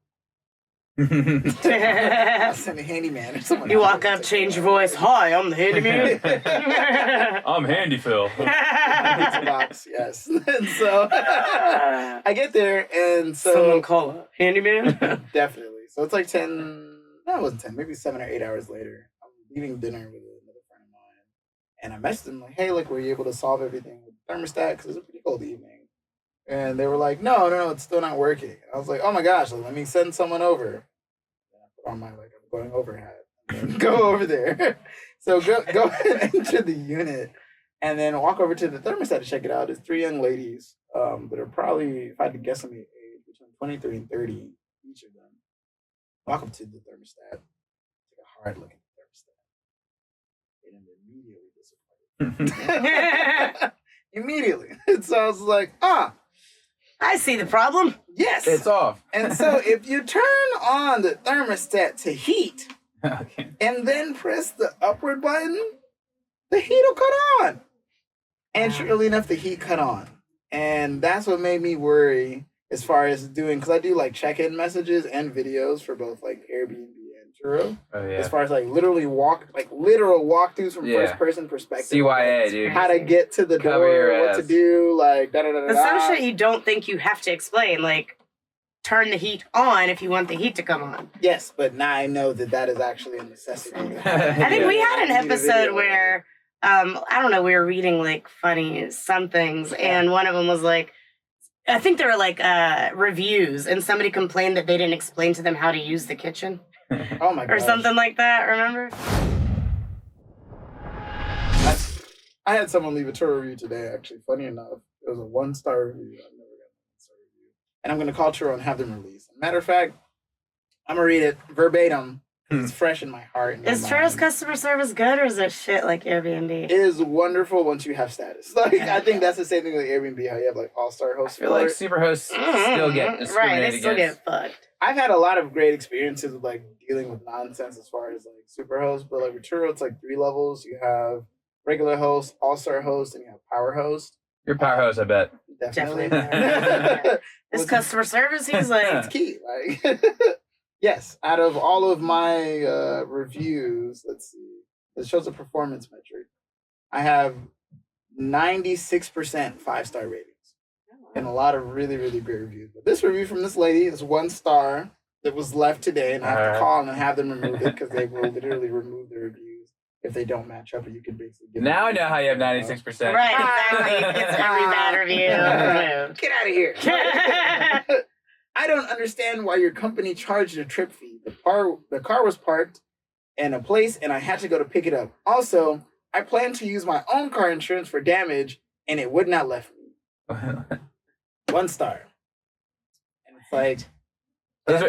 I'll send a handyman or someone You out walk there. up, change your voice. Hi, I'm the handyman. I'm handy, Phil. Pizza box, yes. And so I get there, and so Someone call a handyman. definitely. So it's like 10. No, it wasn't 10. Maybe 7 or 8 hours later. I'm leaving dinner with another friend of mine, and I messaged them like, "Hey, look, were you able to solve everything with the thermostat? Because it was a pretty cold evening." And they were like, "No, it's still not working." And I was like, "Oh my gosh, let me send someone over." And I put on my I'm going over hat. And go over there. So go and enter the unit, and then walk over to the thermostat to check it out. It's 3 young ladies that are probably, if I had to guess on the age, between 23 and 30, each of them. Welcome to the thermostat. Take a hard look at the thermostat. And immediately disappointed. Immediately. And so I was like, I see the problem. yes. It's off. And so if you turn on the thermostat to heat Okay. and then press the upward button, the heat will cut on. And surely enough, the heat cut on. And that's what made me worry as far as doing, because I do like check-in messages and videos for both like Airbnb and Turo. Oh yeah. As far as like literal walkthroughs from first person perspective. CYA, dude. How to get to the Cover your door, what ass. to do, like da da da But da. some shit you don't think you have to explain, like turn the heat on if you want the heat to come on. Yes, but now I know that is actually a necessity. I think we had an You need a episode video. where I don't know, we were reading like funny some things, and one of them was like, I think there were like reviews, and somebody complained that they didn't explain to them how to use the kitchen Oh my god. or something like that. Remember? I had someone leave a Turo review today, actually. Funny enough, it was a 1-star review. I've never got a 1-star review. And I'm going to call Turo and have them released. Matter of fact, I'm going to read it verbatim. It's fresh in my heart. And Is my Turo's mind. customer service good, or is it shit like Airbnb? It is wonderful once you have status. Like, I think that's the same thing with Airbnb, how you have like all-star I hosts. feel like superhosts still get right, discriminated they still against. get fucked. I've had a lot of great experiences with like dealing with nonsense as far as like superhost, but like with Turo, it's like 3 levels. You have regular host, all-star host, and you have power host. You're power host, I bet. Definitely. Definitely. This What's- customer service, he's It's like, key. Like, yes, out of all of my reviews, let's see, it shows a performance metric. I have 96% 5-star ratings and a lot of really, really great reviews. But this review from this lady is 1 star that was left today, and I have to Alright. call and have them remove it because they will literally remove the reviews if they don't match up, and you can basically give Now I them- know how you have 96%. right, exactly. It's every bad review. Get out of here. I don't understand why your company charged a trip fee. The car was parked in a place and I had to go to pick it up. Also, I planned to use my own car insurance for damage and it would not let me. 1 star. And it's like,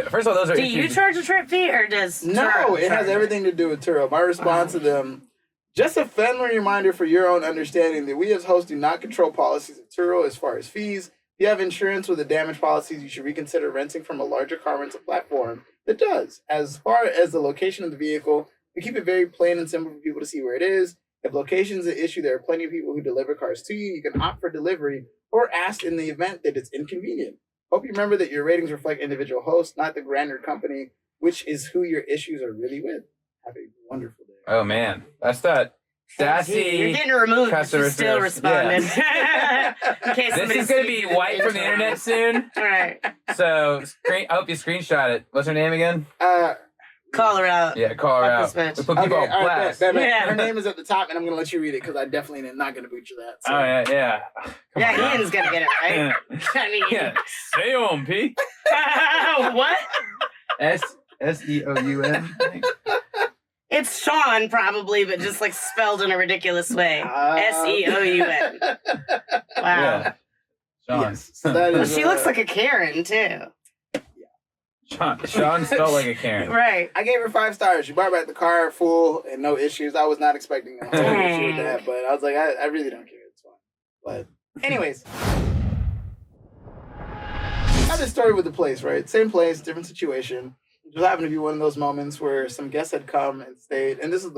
First of all, those are Do you issues. charge a trip fee, or does no, Turo it has charge everything to do with Turo. My response to them, just a friendly reminder for your own understanding that we as hosts do not control policies at Turo as far as fees. If you have insurance with the damage policies, you should reconsider renting from a larger car rental platform that does. As far as the location of the vehicle, we keep it very plain and simple for people to see where it is. If location's an issue, there are plenty of people who deliver cars to you. You can opt for delivery or ask in the event that it's inconvenient. Hope you remember that your ratings reflect individual hosts, not the grander company, which is who your issues are really with. Have a wonderful day. Oh man, that's that sassy. You're getting removed, but customer you still service. responded. In case This somebody is going to sees be it. wiped from the internet soon. All right. So I hope you screenshot it. What's her name again? Call her out. Yeah, call her out. Fuck this bitch. We put people on blast. Yeah. Her name is at the top, and I'm going to let you read it because I definitely am not going to butcher that. So. Oh yeah, yeah. Come Yeah, on now. Ian's gonna get it right. I mean, Yeah. Stay on, P. what? SEOUN. It's Sean probably, but just like spelled in a ridiculous way. Uh, SEOUN. Wow. Yeah. Sean. Yes, so that Well, is, she looks like a Karen too. Sean spelled like a Karen. Right. I gave her 5 stars. She brought back the car full and no issues. I was not expecting a whole issue with that, but I was like, I really don't care. It's fine. But anyways, another story with the place, right? Same place, different situation. It just happened to be one of those moments where some guests had come and stayed, and this is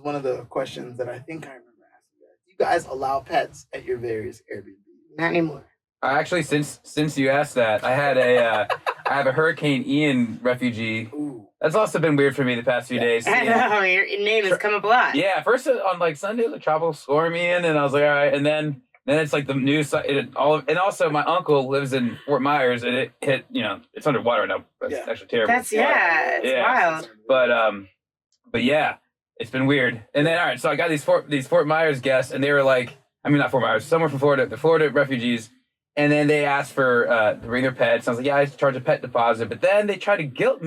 one of the questions that I think I remember asking you guys. Do you guys allow pets at your various Airbnb? Not anymore. Actually, since you asked that, I had I have a Hurricane Ian refugee. Ooh. That's also been weird for me the past few days. I know your name has come up a lot. Yeah, first on like Sunday, the tropical storm Ian, and I was like, all right, and then it's like the news. And also my uncle lives in Fort Myers, and it hit. It's underwater now. That's actually terrible. That's it's wild. But yeah, it's been weird. And then all right, so I got these Fort Myers guests, and they were like, I mean not Fort Myers, somewhere from Florida, the Florida refugees. And then they asked for to bring their pets. I was like, yeah, I charge a pet deposit. But then they tried to guilt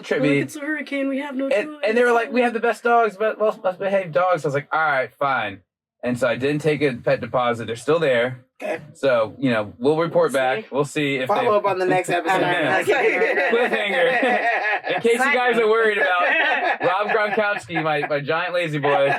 trip me. It's a hurricane. We have no choice. And they were like, we have the best dogs, best behaved dogs. I was like, all right, fine. And so I didn't take a pet deposit. They're still there. Okay. So, we'll report back. We'll see if Follow up on the next episode. Cliffhanger. In case you guys are worried about Rob Gronkowski, my giant lazy boy,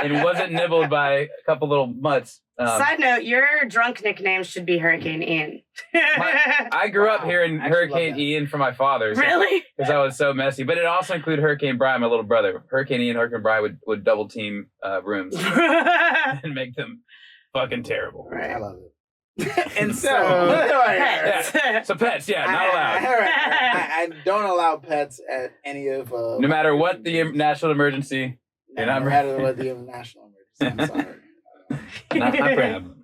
and wasn't nibbled by a couple little mutts. Side note, your drunk nickname should be Hurricane Ian. I grew up hearing Hurricane Ian from my father. Really? Because I was so messy. But it also included Hurricane Brian, my little brother. Hurricane Ian and Hurricane Brian would double team rooms and make them fucking terrible. Right. I love it. And so pets. Yeah. So pets, not allowed. I don't allow pets at any of... no matter what the national emergency. No matter what the national emergency. I'm sorry. Not proud.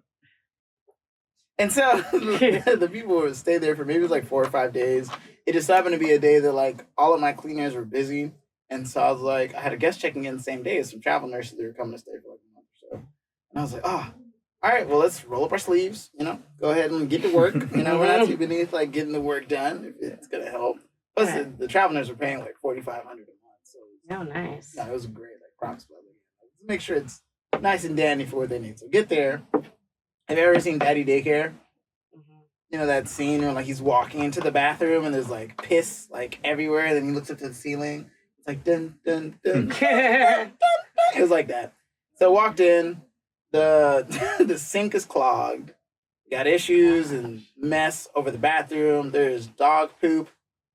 And so the people would stay there for maybe it was like 4 or 5 days. It just happened to be a day that like all of my cleaners were busy. And so I was like, I had a guest checking in the same day as some travel nurses that were coming to stay for like a month or so. And I was like, all right, well, let's roll up our sleeves, go ahead and get to work. We're not too beneath like getting the work done if it's going to help. Plus the travel nurses were paying like $4,500 a month. So nice. It was great. Like props. Let's make sure it's nice and dandy for what they need. So get there. Have you ever seen Daddy Daycare? Mm-hmm. That scene where like he's walking into the bathroom and there's like piss like everywhere. And then he looks up to the ceiling. It's like dun dun dun. Dun, dun, dun. It was like that. So I walked in. The sink is clogged. Got issues and mess over the bathroom. There's dog poop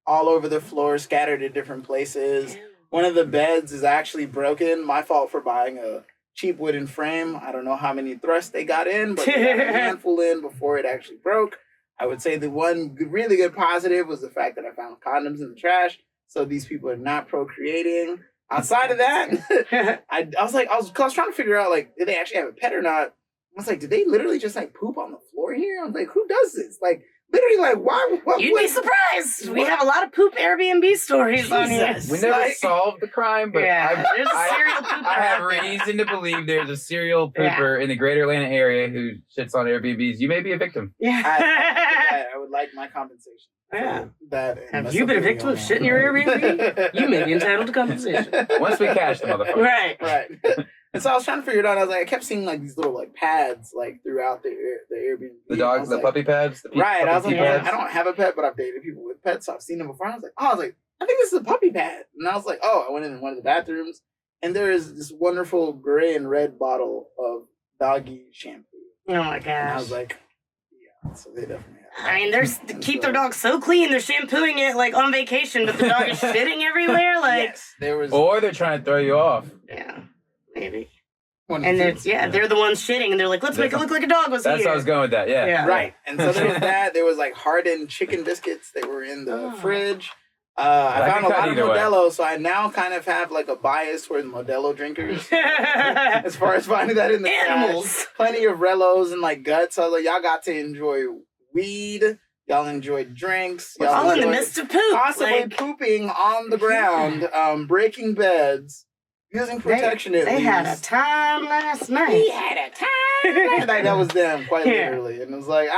all over the floor, scattered in different places. One of the beds is actually broken. My fault for buying a cheap wooden frame. I don't know how many thrusts they got in, but they got a handful in before it actually broke. I would say the one really good positive was the fact that I found condoms in the trash. So these people are not procreating. Outside of that, I was trying to figure out, like, did they actually have a pet or not? I was like, did they literally just, like, poop on the floor here? I was like, who does this? Like, literally, like, why? You'd be surprised. We have a lot of poop Airbnb stories on here. We never solved the crime, but there's a serial pooper. I have reason to believe there's a serial pooper in the greater Atlanta area who shits on Airbnbs. You may be a victim. Yeah. I would like my compensation. Yeah. Have you been a victim of shit in your Airbnb? You may be entitled to compensation. Once we cash the motherfucker. Right. And so I was trying to figure it out. I was like, I kept seeing like these little like pads like throughout the Airbnb. The dogs, the puppy pads. Right. I was like, I don't have a pet, but I've dated people with pets, so I've seen them before. I was like, I think this is a puppy pad. And I was like, I went in one of the bathrooms, and there is this wonderful gray and red bottle of doggy shampoo. Oh my gosh. And I was like, yeah. So they definitely have. I mean, they keep their dog so clean. They're shampooing it like on vacation, but the dog is shitting everywhere. Like, yes, or they're trying to throw you off. Yeah, maybe. And they're the ones shitting, and they're like, let's make it look like a dog was here. That's how I was going with that. Yeah. Right. And so there was that. There was like hardened chicken biscuits that were in the fridge. I found a lot of Modelo, so I now kind of have like a bias towards Modelo drinkers. As far as finding that in the trash. Plenty of Rellos and like guts. So I was like, y'all got to enjoy weed. Y'all enjoyed drinks. Y'all all in the midst of poop. Possibly pooping on the ground, breaking beds, using protection at least. They had a time last night. We had a time. Like, that was them, quite literally. And it was like,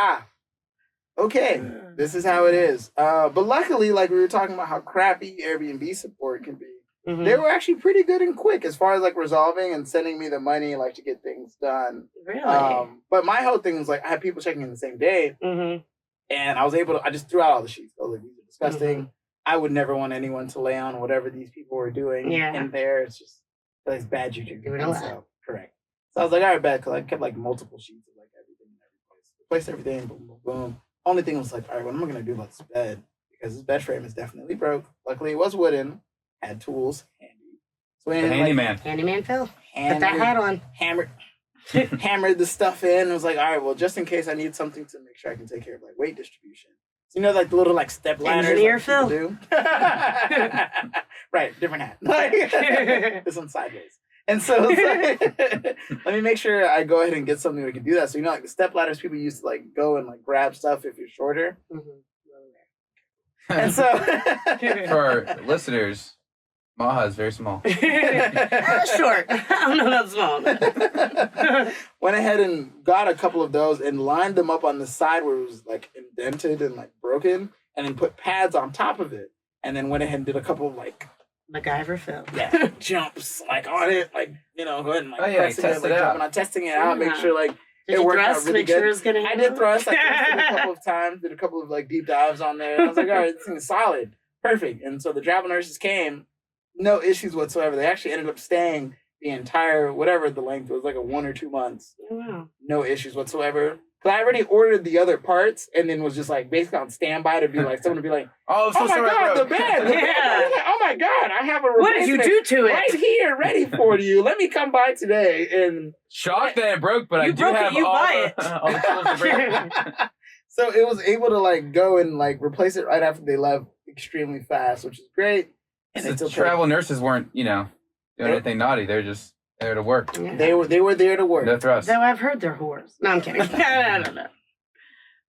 okay, this is how it is. But luckily, like we were talking about how crappy Airbnb support can be, they were actually pretty good and quick as far as like resolving and sending me the money like to get things done. Really? But my whole thing was like I had people checking in the same day, and I was able to. I just threw out all the sheets. I was like, these are disgusting. I would never want anyone to lay on whatever these people were doing in there. It's just it's bad juju. So correct. So I was like, all right, bad, because I kept like multiple sheets of like everything in every place. Replaced everything. Boom, boom, boom. Only thing was like, all right, what am I gonna do about this bed? Because this bed frame is definitely broke. Luckily, it was wooden. Had tools handy. So handyman. Handyman Phil. Put that hat on. Hammered the stuff in. And was like, all right, well, just in case I need something to make sure I can take care of like weight distribution. So like the little like step ladders. Engineer like Phil. Do. Right, different hat. This one's sideways. And so let me make sure I go ahead and get something that can do that. So like the step ladders people used to like go and like grab stuff if you're shorter. And so for our listeners, Maha is very small. Short. I'm not small. Went ahead and got a couple of those and lined them up on the side where it was like indented and like broken, and then put pads on top of it. And then went ahead and did a couple of like MacGyver Phil. Jumps like on it, like go ahead and like pressing it, like jumping on, testing it out, make sure like Did you worked out thrust? really Make sure good. it was gonna I did thrust. I thrusted a couple of times, did a couple of like deep dives on there. And I was like, all right, this thing is solid. Perfect. And so the travel nurses came, no issues whatsoever. They actually ended up staying the entire, whatever the length was, like a 1 or 2 months. Oh, wow. No issues whatsoever. But I already ordered the other parts and then was just like basically on standby to be like, someone to be like, Oh, so oh my sorry, God, bro. the bed. The bed. I was like, oh my God, I have a What did you do to it? right here ready for you. Let me come by today. And Shocked that it broke, but You I do broke it, have you all buy the, all the tools to break it. so it was able to like go and like replace it right after they left extremely fast, which is great. And The travel nurses weren't, doing anything naughty. They're just there to work. Yeah. they were there to work. No thrust. Though I've heard they're whores. No, I'm kidding. I don't know.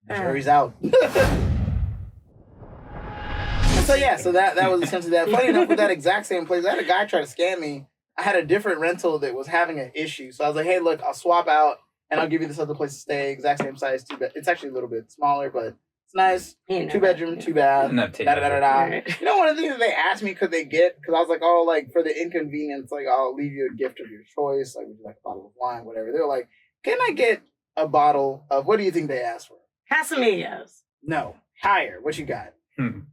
Jury's out. So yeah, so that was essentially that. Funny enough, with that exact same place, I had a guy try to scam me. I had a different rental that was having an issue. So I was like, hey, look, I'll swap out and I'll give you this other place to stay. Exact same size, 2 bed. It's actually a little bit smaller, but it's nice. 2 bedroom, 2 bath. Enough Da, da, da, da, da. Right. You know, one of the things that they asked me, could they get? Because I was like, oh, like for the inconvenience, like I'll leave you a gift of your choice, like would you like a bottle of wine, whatever. They were like, can I get a bottle of? What do you think they asked for? Casamigos. No, higher. What you got?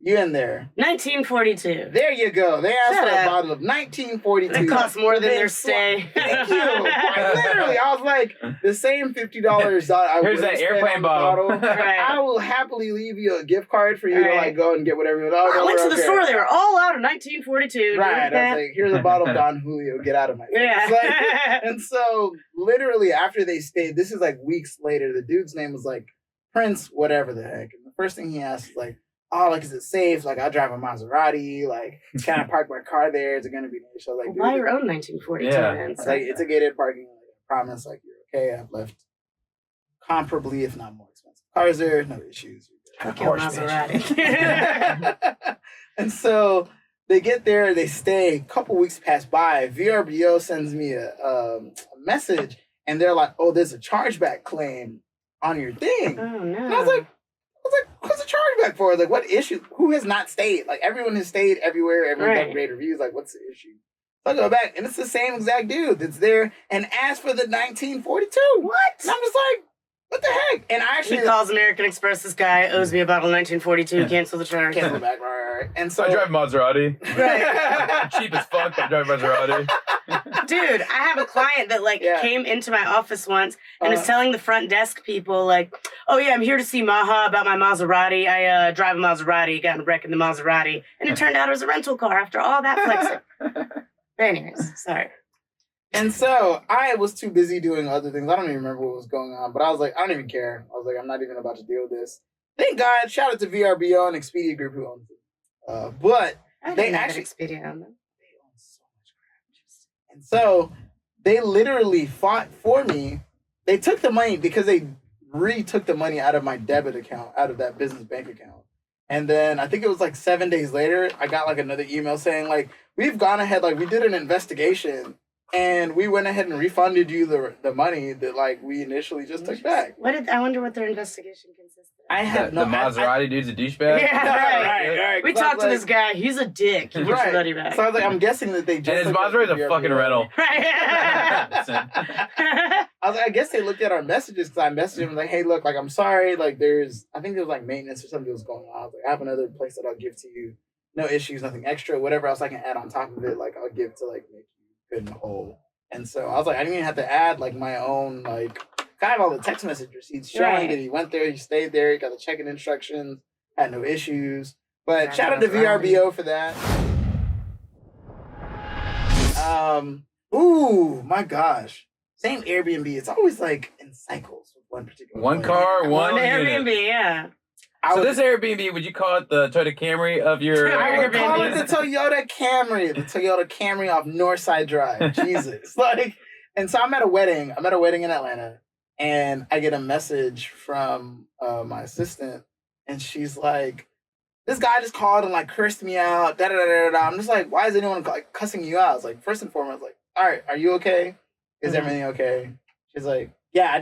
You in there? 1942. There you go. They asked Shut for a up. bottle of 1942. It costs more than Then their stay. Thank you. Quite literally, I was like, the same $50 that I Here's would that spend airplane on the bottle. Right. I will happily leave you a gift card for you to Right. like go and get whatever you want. I went to the store. They were all out of 1942. Right. I was like, here's a bottle of Don Julio. Get out of my face. Yeah. Like, and so, literally, after they stayed, this is like weeks later. The dude's name was like Prince, whatever the heck. And the first thing he asked is like, oh, like, is it safe? Like, I drive a Maserati. Like, can I park my car there? Is it going to be nice? So, like, Buy your own 1942. Yeah. Man. it's like, it's a gated parking. Like, I promise, like, you're okay. I've left comparably, if not more expensive cars there. No issues. Fuck your Maserati. And so they get there, they stay. A couple weeks pass by. VRBO sends me a message, and they're like, "Oh, there's a chargeback claim on your thing." Oh no. And I was like, "What's a chargeback for?" Like, what issue? Who has not stayed? Like, everyone has stayed everywhere. Everyone got Right. great reviews. Like, what's the issue? So I go back, and it's the same exact dude that's there and asked for the 1942. What? And I'm just like, what the heck? And I He actually calls American Express. This guy owes me a bottle of 1942. Cancel the charge. cancel back, right. And so I drive Maserati. Right. Cheap as fuck, but I drive Maserati. Dude, I have a client that Yeah. came into my office once and was Uh-huh. telling the front desk people like, "Oh yeah, I'm here to see Maha about my Maserati. I drive a Maserati, got in a wreck in the Maserati, and it turned out it was a rental car after all that flexing." Anyways, sorry. And so I was too busy doing other things. I don't even remember what was going on, but I was like, I don't even care. I was like, I'm not even about to deal with this. Thank God. Shout out to VRBO and Expedia Group who owns it. But I They didn't have actually- an Expedia on them. they own so much crap. And so they literally fought for me. They took the money because they retook the money out of my debit account, out of that business bank account. And then I think it was like 7 days later, I got like another email saying like, we've gone ahead, like we did an investigation and we went ahead and refunded you the money that like we initially just took back. I wonder what their investigation consisted of. I The have no Maserati dude's a douchebag. Yeah. right. We talked to this guy. He's a dick. He gets Right. your money back. So I was like, I'm guessing that they just And his looked at Maserati's the a fucking VRBO. rental. Right. I was like, I guess they looked at our messages because I messaged him like, hey, look, like I'm sorry, like I think there was like maintenance or something that was going on. I was like, I have another place that I'll give to you. No issues, nothing extra, whatever else I can add on top of it, like I'll give to like make you good and whole. And so I was like, I didn't even have to add like my own like kind of all the text message receipts showing Right. that he went there, he stayed there, he got the check-in instructions, had no issues. But That's shout out to right. VRBO for that. Ooh, my gosh. Same Airbnb. It's always like in cycles with one particular One place. car, One one Airbnb, unit. yeah. I So would, this Airbnb, would you call it the Toyota Camry of your I would call it Airbnb. the Toyota Camry. The Toyota Camry off Northside Drive. Jesus. Like, and so I'm at a wedding. I'm at a wedding in Atlanta. And I get a message from my assistant. And she's like, this guy just called and like cursed me out. Da, da, da, da, da. I'm just like, why is anyone like cussing you out? I was like, first and foremost, like, all right, are you okay? Is everything okay? She's like, yeah, I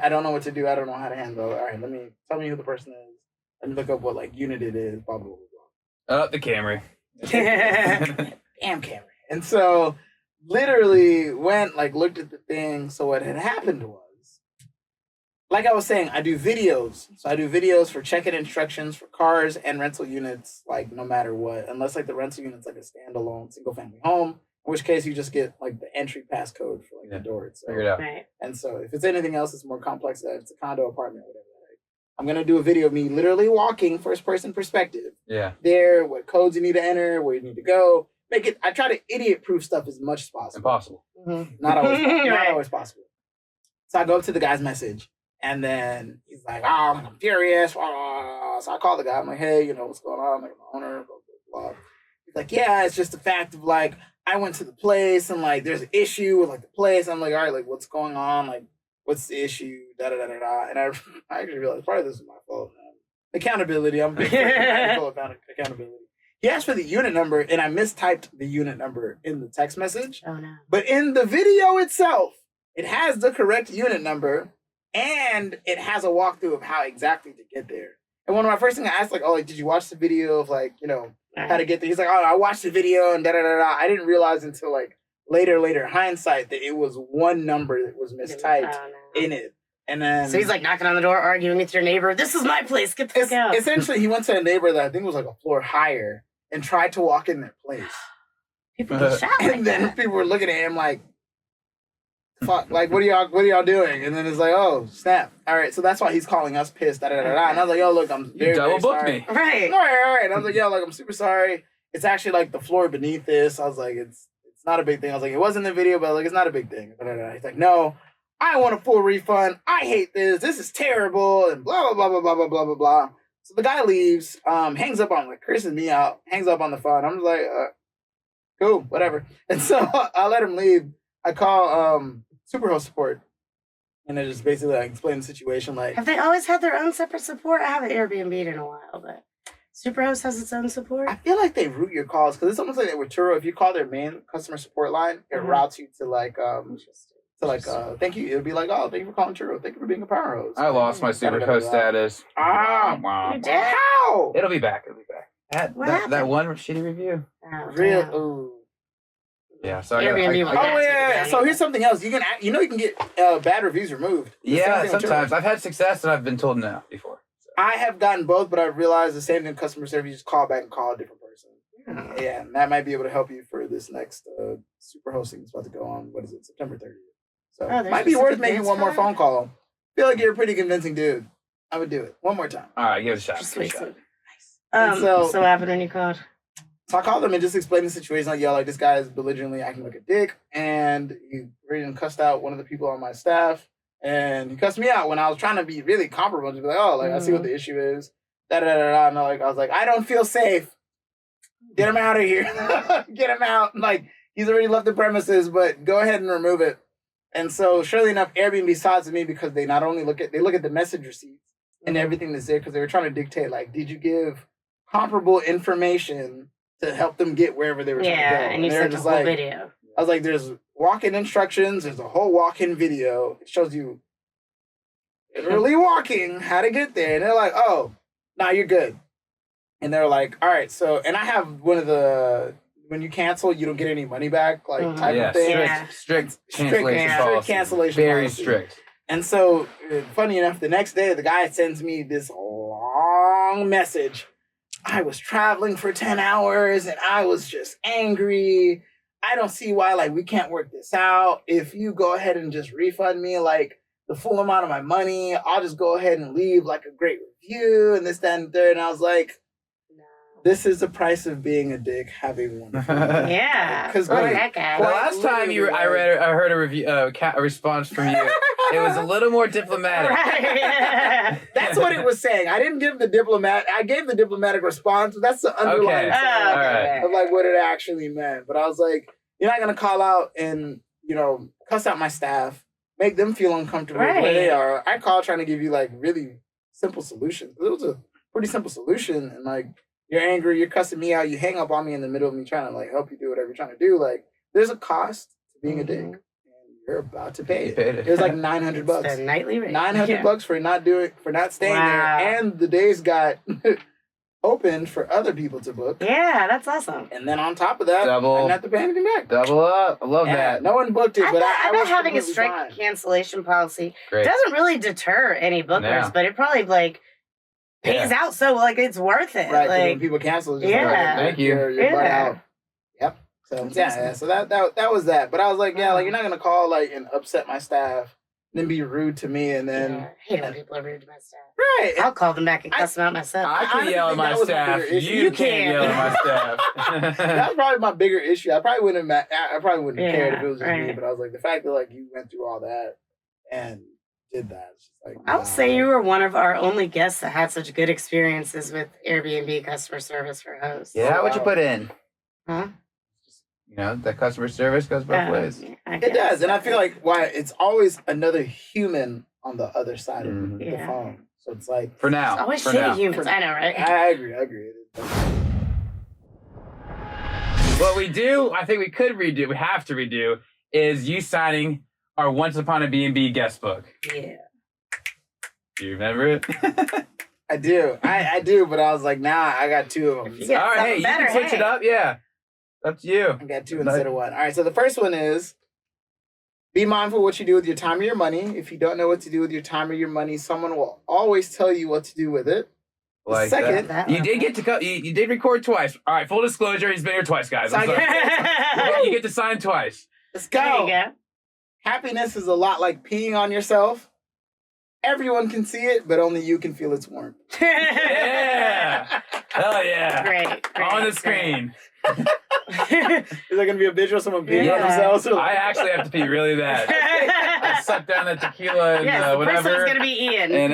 don't know what to do. I don't know how to handle it. All right, tell me who the person is. Let me look up what like unit it is, blah, blah, blah, blah. the Camry. Damn Camry. And so literally went, like, looked at the thing. So what had happened was like I was saying, I do videos. So I do videos for check-in instructions for cars and rental units, like no matter what, unless like the rental unit's like a standalone single-family home, in which case you just get like the entry passcode for like the door itself. Figure it out. Right. And so if it's anything else, it's more complex. It's a condo, apartment, whatever. I'm gonna do a video of me literally walking, first-person perspective. Yeah. There, what codes you need to enter, where you need to go. Make it. I try to idiot-proof stuff as much as possible. Impossible. Not always. Not always possible. So I go up to the guy's message, and then he's like, "Oh, I'm furious." So I call the guy. I'm like, "Hey, what's going on?" I'm like, "I'm the owner." Blah blah blah. He's like, "Yeah, it's just the fact of like I went to the place and like there's an issue with like the place." I'm like, "All right, like what's going on? Like what's the issue?" Da da da da da. And I actually realized part of this is my fault. Accountability. I'm big about accountability. He asked for the unit number, and I mistyped the unit number in the text message. Oh no! But in the video itself, it has the correct unit number, and it has a walkthrough of how exactly to get there. And one of my first things I asked, like, "Oh, like, did you watch the video of like, how to get there?" He's like, "Oh, I watched the video and da da da da." I didn't realize until like later hindsight that it was one number that was mistyped in it. And then so he's like knocking on the door, arguing with your neighbor. This is my place. Get the fuck out. Essentially, he went to a neighbor that I think was like a floor higher and tried to walk in their place. People get shot like And then that. people were looking at him like, "Fuck! Like, what are y'all doing?" And then it's like, "Oh, snap! All right." So that's why he's calling us pissed. Da da da da. And I was like, "Yo, look, I'm very, Double very booked sorry." me. Right. All right. And I was like, "Yo, like, I'm super sorry. It's actually like the floor beneath this." I was like, "It's not a big thing." I was like, "It wasn't in the video, but like, it's not a big thing." Da, da, da. He's like, "No, I want a full refund. I hate this. This is terrible." And blah blah blah blah blah blah blah blah. So the guy leaves, hangs up on, like, curses me out, hangs up on the phone. I'm just like, cool, whatever. And so I let him leave. I call Superhost support, and I just basically like explain the situation. Like, Have they always had their own separate support? I haven't Airbnb'd in a while, but Superhost has its own support. I feel like they route your calls because it's almost like with Turo. If you call their main customer support line, it routes you to like thank you. It'll be like, "Oh, thank you for calling Turo. Thank you for being a power host." I lost my Superhost status. You did? How? It'll be back. What happened? That one shitty review. Oh, Real? damn. Ooh. Yeah. So Airbnb was Oh That's yeah. it, So here's something else. You can get bad reviews removed. The same Yeah. thing with Sometimes Turo. I've had success and I've been told no before. So. I have gotten both, but I've realized the same thing. Customer service, you just call back and call a different person. Yeah, and that might be able to help you for this next super hosting that's about to go on. What is it? September 30th. So there's might be specific worth making dates one for more that? phone call. Feel like you're a pretty convincing dude. I would do it one more time. All right, give it a shot. Just Give it wait. a shot. And So what happened when you called? So I called them and just explained the situation. Like, "Yo, like, this guy is belligerently acting like a dick, and he really cussed out one of the people on my staff, and he cussed me out when I was trying to be really comparable, just be like, oh, like, I see what the issue is. Da da da da. And I was like, I don't feel safe. Get him out of here. Get him out. Like, he's already left the premises, but go ahead and remove it." And so, surely enough, Airbnb saw it to me because they not only look at the message receipts and everything that's there, because they were trying to dictate, like, did you give comparable information to help them get wherever they were trying to go? Yeah, and you they were sent a just whole like, video. I was like, there's walk-in instructions, there's a whole walk-in video. It shows you literally walking, how to get there. And they're like, "Oh, nah, you're good." And they're like, "All right, so," and I have one of the, when you cancel, you don't get any money back, like, type Yeah, of thing. Yeah. strict cancellation policy. Cancellation Very policy. strict. And so, funny enough, the next day, the guy sends me this long message. "I was traveling for 10 hours and I was just angry. I don't see why, like, we can't work this out. If you go ahead and just refund me, like, the full amount of my money, I'll just go ahead and leave, like, a great review and this, that, and third." And I was like, this is the price of being a dick. Have a wonderful day. Yeah. Because Fuck that guy. The last time I heard a review, a response from you, it was a little more diplomatic. Right. That's what it was saying. I didn't give the diplomat. I gave the diplomatic response. That's the underlying Okay. side All right. of like what it actually meant. But I was like, you're not gonna call out and cuss out my staff, make them feel uncomfortable Right. where they are. I called trying to give you like really simple solutions. It was a pretty simple solution, and like, you're angry, you're cussing me out, you hang up on me in the middle of me trying to like help you do whatever you're trying to do. Like, there's a cost to being a dick, and you're about to pay it. It was like $900. The nightly rate. $900 for not staying there, and the days got opened for other people to book. Yeah, that's awesome. And then on top of that, I didn't have to pay anything back. Double up. I love Yeah, that. no one booked it, but I bet was having a completely strict fine. cancellation policy Great. doesn't really deter any bookers, No. but it probably like pays out so like it's worth it. Right, 'cause like when people cancel, it's just Yeah. like, Thank you. You're butt out. Yep. So yeah, so that was that. But I was like, yeah, like you're not gonna call like and upset my staff, then be rude to me, and then I hate when people are rude to my staff. right. I'll call them back and cuss them out myself. I can honestly yell at think my that was my staff. bigger issue. You You can't can. yell at my staff. That's probably my bigger issue. I probably wouldn't have. I probably wouldn't have cared if it was just me. right. But I was like, the fact that like you went through all that and did that, it's just like I would say you were one of our only guests that had such good experiences with Airbnb customer service for hosts. Yeah, what you put in? Huh? You know, the customer service goes both ways. I It guess. does, and I feel like why it's always another human on the other side of Mhm. the Yeah. phone. So it's like For now. It's always For shitty now. humans. I know, right? I agree. What we do, I think we could redo, we have to redo, is you signing our Once Upon a Bnb guest book. Yeah. Do you remember it? I do, I do, but I was like, nah, I got two of them. You get All right, hey, something better, you can switch hey. it up. Yeah. Up to you. I got two instead of one. All right, so the first one is be mindful what you do with your time or your money. If you don't know what to do with your time or your money, someone will always tell you what to do with it. Like second, that. You did get to go. You did record twice. All right, full disclosure, he's been here twice, guys. I'm Sorry. sorry. You get to sign twice. Let's There go. you go. Happiness is a lot like peeing on yourself. Everyone can see it, but only you can feel its warmth. Yeah. Hell yeah. Great. On the screen. Is there gonna be a visual of someone peeing on Yeah. themselves? I actually have to pee really bad. I sucked down the tequila and Yes, the person is whatever. going to be Ian. And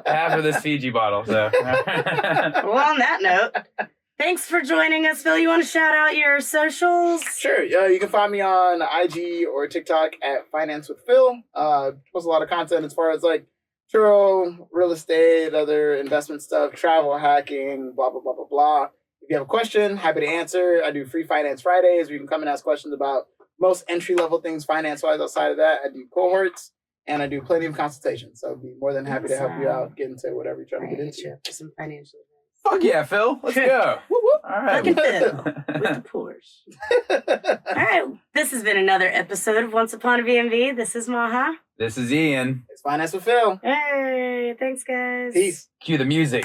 half of this Fiji bottle. So. Well, on that note, thanks for joining us, Phil. You want to shout out your socials? Sure. You can find me on IG or TikTok at Finance with Phil. Post a lot of content as far as like Turo, real estate, other investment stuff, travel hacking, blah, blah, blah, blah, blah. If you have a question, happy to answer. I do free Finance Fridays where you can come and ask questions about most entry-level things finance-wise. Outside of that, I do cohorts and I do plenty of consultations. So I'd be more than happy to help you out, get into whatever you're trying to get into. For some financial Fuck yeah, Phil. Let's go. Whoop, whoop. All right. Fucking Phil with the Porsche. All right, this has been another episode of Once Upon a Bnb. This is Maha. This is Ian. It's Finance with Phil. Hey, thanks, guys. Peace. Cue the music.